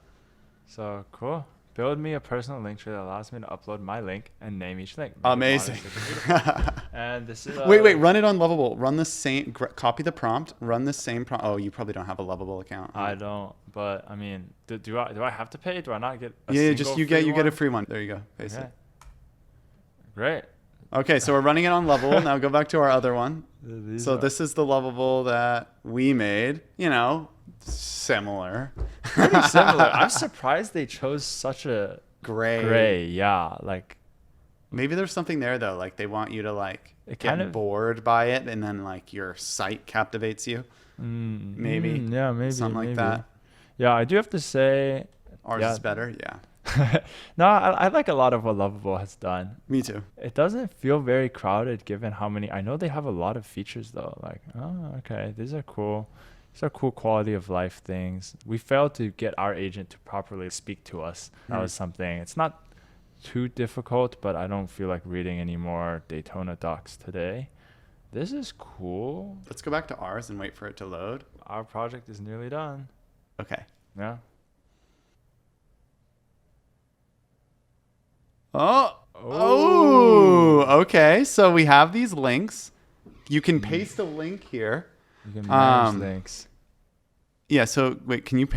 Speaker 2: So cool. Build me a personal link tree that allows me to upload my link and name each link. Make it
Speaker 1: Amazing.
Speaker 2: modern, sleek, and beautiful. And this is
Speaker 1: Wait, run it on Lovable. Run the same, copy the prompt, run the same prompt. Oh, you probably don't have a Lovable account.
Speaker 2: I don't, but I mean, do I have to pay? Do I not get a
Speaker 1: Yeah,
Speaker 2: single
Speaker 1: just you
Speaker 2: free
Speaker 1: get a
Speaker 2: one?
Speaker 1: free one. There you go. Paste
Speaker 2: Okay.
Speaker 1: it.
Speaker 2: Great.
Speaker 1: Okay, so we're running it on Lovable. Now go back to our other one.
Speaker 2: These
Speaker 1: So
Speaker 2: are
Speaker 1: this is the Lovable that we made. You know, similar.
Speaker 2: pretty similar. I'm surprised they chose such a gray. Yeah, like
Speaker 1: Maybe there's something there though. Like they want you to like
Speaker 2: It
Speaker 1: get
Speaker 2: kind of-
Speaker 1: bored by it, and then like your site captivates you. Maybe.
Speaker 2: yeah, maybe
Speaker 1: Something like
Speaker 2: maybe.
Speaker 1: that.
Speaker 2: Yeah, I do have to say,
Speaker 1: Ours
Speaker 2: Yeah.
Speaker 1: is better. Yeah.
Speaker 2: No, I like a lot of what Lovable has done.
Speaker 1: Me too.
Speaker 2: It doesn't feel very crowded given how many. I know they have a lot of features though. Like, oh, okay, these are cool. These are cool quality of life things. We failed to get our agent to properly speak to us. That was something. It's not too difficult, but I don't feel like reading any more Daytona docs today. This is cool.
Speaker 1: Let's go back to ours and wait for it to load.
Speaker 2: Our project is nearly done.
Speaker 1: Okay.
Speaker 2: Yeah.
Speaker 1: Oh, okay. So we have these links. You can paste a link here.
Speaker 2: You can manage links.
Speaker 1: Yeah. So wait, can you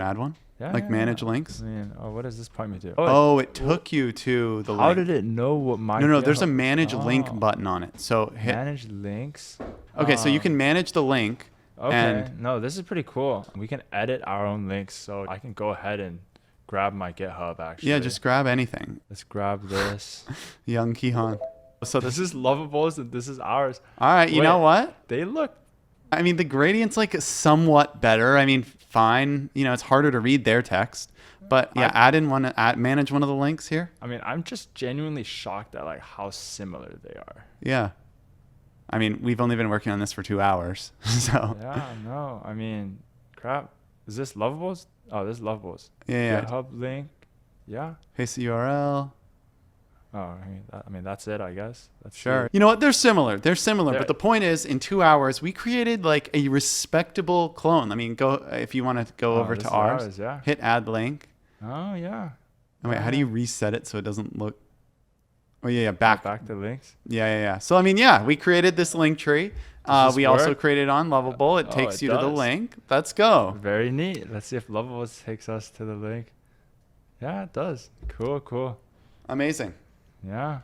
Speaker 1: add one?
Speaker 2: Yeah,
Speaker 1: Like manage links?
Speaker 2: I mean, what does this point me to?
Speaker 1: Oh, it took you to the link.
Speaker 2: How did it know what my
Speaker 1: No, there's a
Speaker 2: GitHub
Speaker 1: manage link
Speaker 2: Oh.
Speaker 1: button on it. So hit.
Speaker 2: Manage links.
Speaker 1: Okay, so you can manage the link.
Speaker 2: Okay.
Speaker 1: And
Speaker 2: No, this is pretty cool. We can edit our own links, so I can go ahead and grab my GitHub actually.
Speaker 1: yeah, just grab anything.
Speaker 2: let's grab this.
Speaker 1: Young Kehan. So
Speaker 2: This is Lovable's and this is ours.
Speaker 1: all right. You
Speaker 2: Wait.
Speaker 1: know what?
Speaker 2: They look.
Speaker 1: I mean, the gradient's like somewhat better. I mean, fine. You know, it's harder to read their text. But yeah, manage one of the links here.
Speaker 2: I mean, I'm just genuinely shocked at like how similar they are.
Speaker 1: Yeah. I mean, we've only been working on this for 2 hours. So
Speaker 2: Yeah, no. I mean, crap. Is this Lovable's? Oh, this is Lovable's.
Speaker 1: yeah.
Speaker 2: GitHub link. Yeah.
Speaker 1: Paste the URL.
Speaker 2: Oh, I mean, that's it, I guess. That's
Speaker 1: Sure.
Speaker 2: it.
Speaker 1: You know what? They're similar. But
Speaker 2: They're-
Speaker 1: the point is, in 2 hours, we created like a respectable clone. I mean, go if you want to go over
Speaker 2: this
Speaker 1: to
Speaker 2: is
Speaker 1: ours.
Speaker 2: yeah.
Speaker 1: Hit add link.
Speaker 2: Oh, yeah.
Speaker 1: Oh, wait, how do you reset it so it doesn't look? Oh yeah, back.
Speaker 2: Back to links.
Speaker 1: Yeah. So I mean, yeah, we created this link tree.
Speaker 2: Does this
Speaker 1: We also
Speaker 2: work?
Speaker 1: created on Lovable. It
Speaker 2: Oh,
Speaker 1: takes
Speaker 2: it
Speaker 1: you to the
Speaker 2: does.
Speaker 1: link. Let's go.
Speaker 2: Very neat. Let's see if Lovable takes us to the link. Yeah, it does. Cool.
Speaker 1: Amazing.
Speaker 2: Yeah.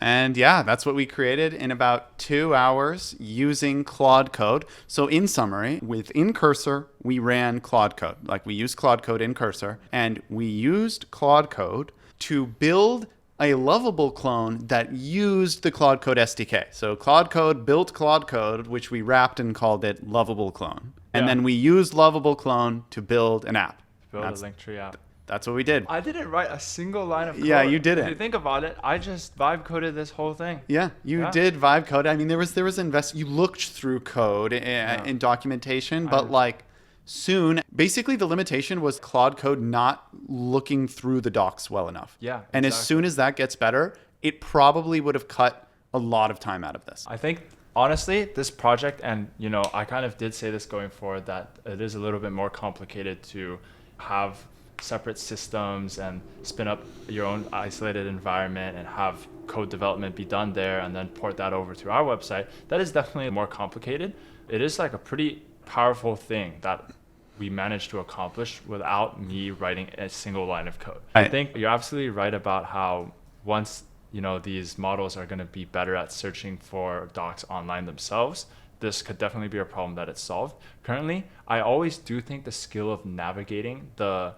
Speaker 1: And yeah, that's what we created in about 2 hours using Claude Code. So in summary, within Cursor, we ran Claude Code. Like we used Claude Code in Cursor, and we used Claude Code to build a Lovable clone that used the Claude Code SDK. So Claude Code built Claude Code, which we wrapped and called it Lovable Clone. And
Speaker 2: Yeah.
Speaker 1: then we used Lovable Clone to build an app.
Speaker 2: Build
Speaker 1: That's-
Speaker 2: a Linktree app.
Speaker 1: That's what we did.
Speaker 2: I didn't write a single line of code.
Speaker 1: Yeah, you didn't.
Speaker 2: If you think about it, I just vibe coded this whole thing.
Speaker 1: Yeah, you
Speaker 2: Yeah.
Speaker 1: did vibe code. I mean, there was you looked through code in documentation, but like soon, basically the limitation was Claude Code not looking through the docs well enough.
Speaker 2: Yeah,
Speaker 1: And as soon as that gets better, it probably would have cut a lot of time out of this.
Speaker 2: I think honestly, this project, and you know, I kind of did say this going forward, that it is a little bit more complicated to have separate systems and spin up your own isolated environment and have code development be done there and then port that over to our website. That is definitely more complicated. It is like a pretty powerful thing that we managed to accomplish without me writing a single line of code. I think you're absolutely right about how once you know these models are going to be better at searching for docs online themselves, this could definitely be a problem that it's solved. Currently, I always do think the skill of navigating the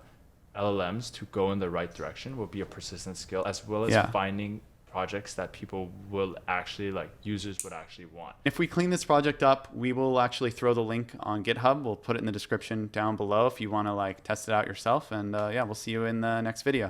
Speaker 2: LLMs to go in the right direction will be a persistent skill, as well as finding projects that people will actually like, users would actually want.
Speaker 1: If we clean this project up, we will actually throw the link on GitHub. We'll put it in the description down below if you want to like test it out yourself. And yeah, we'll see you in the next video.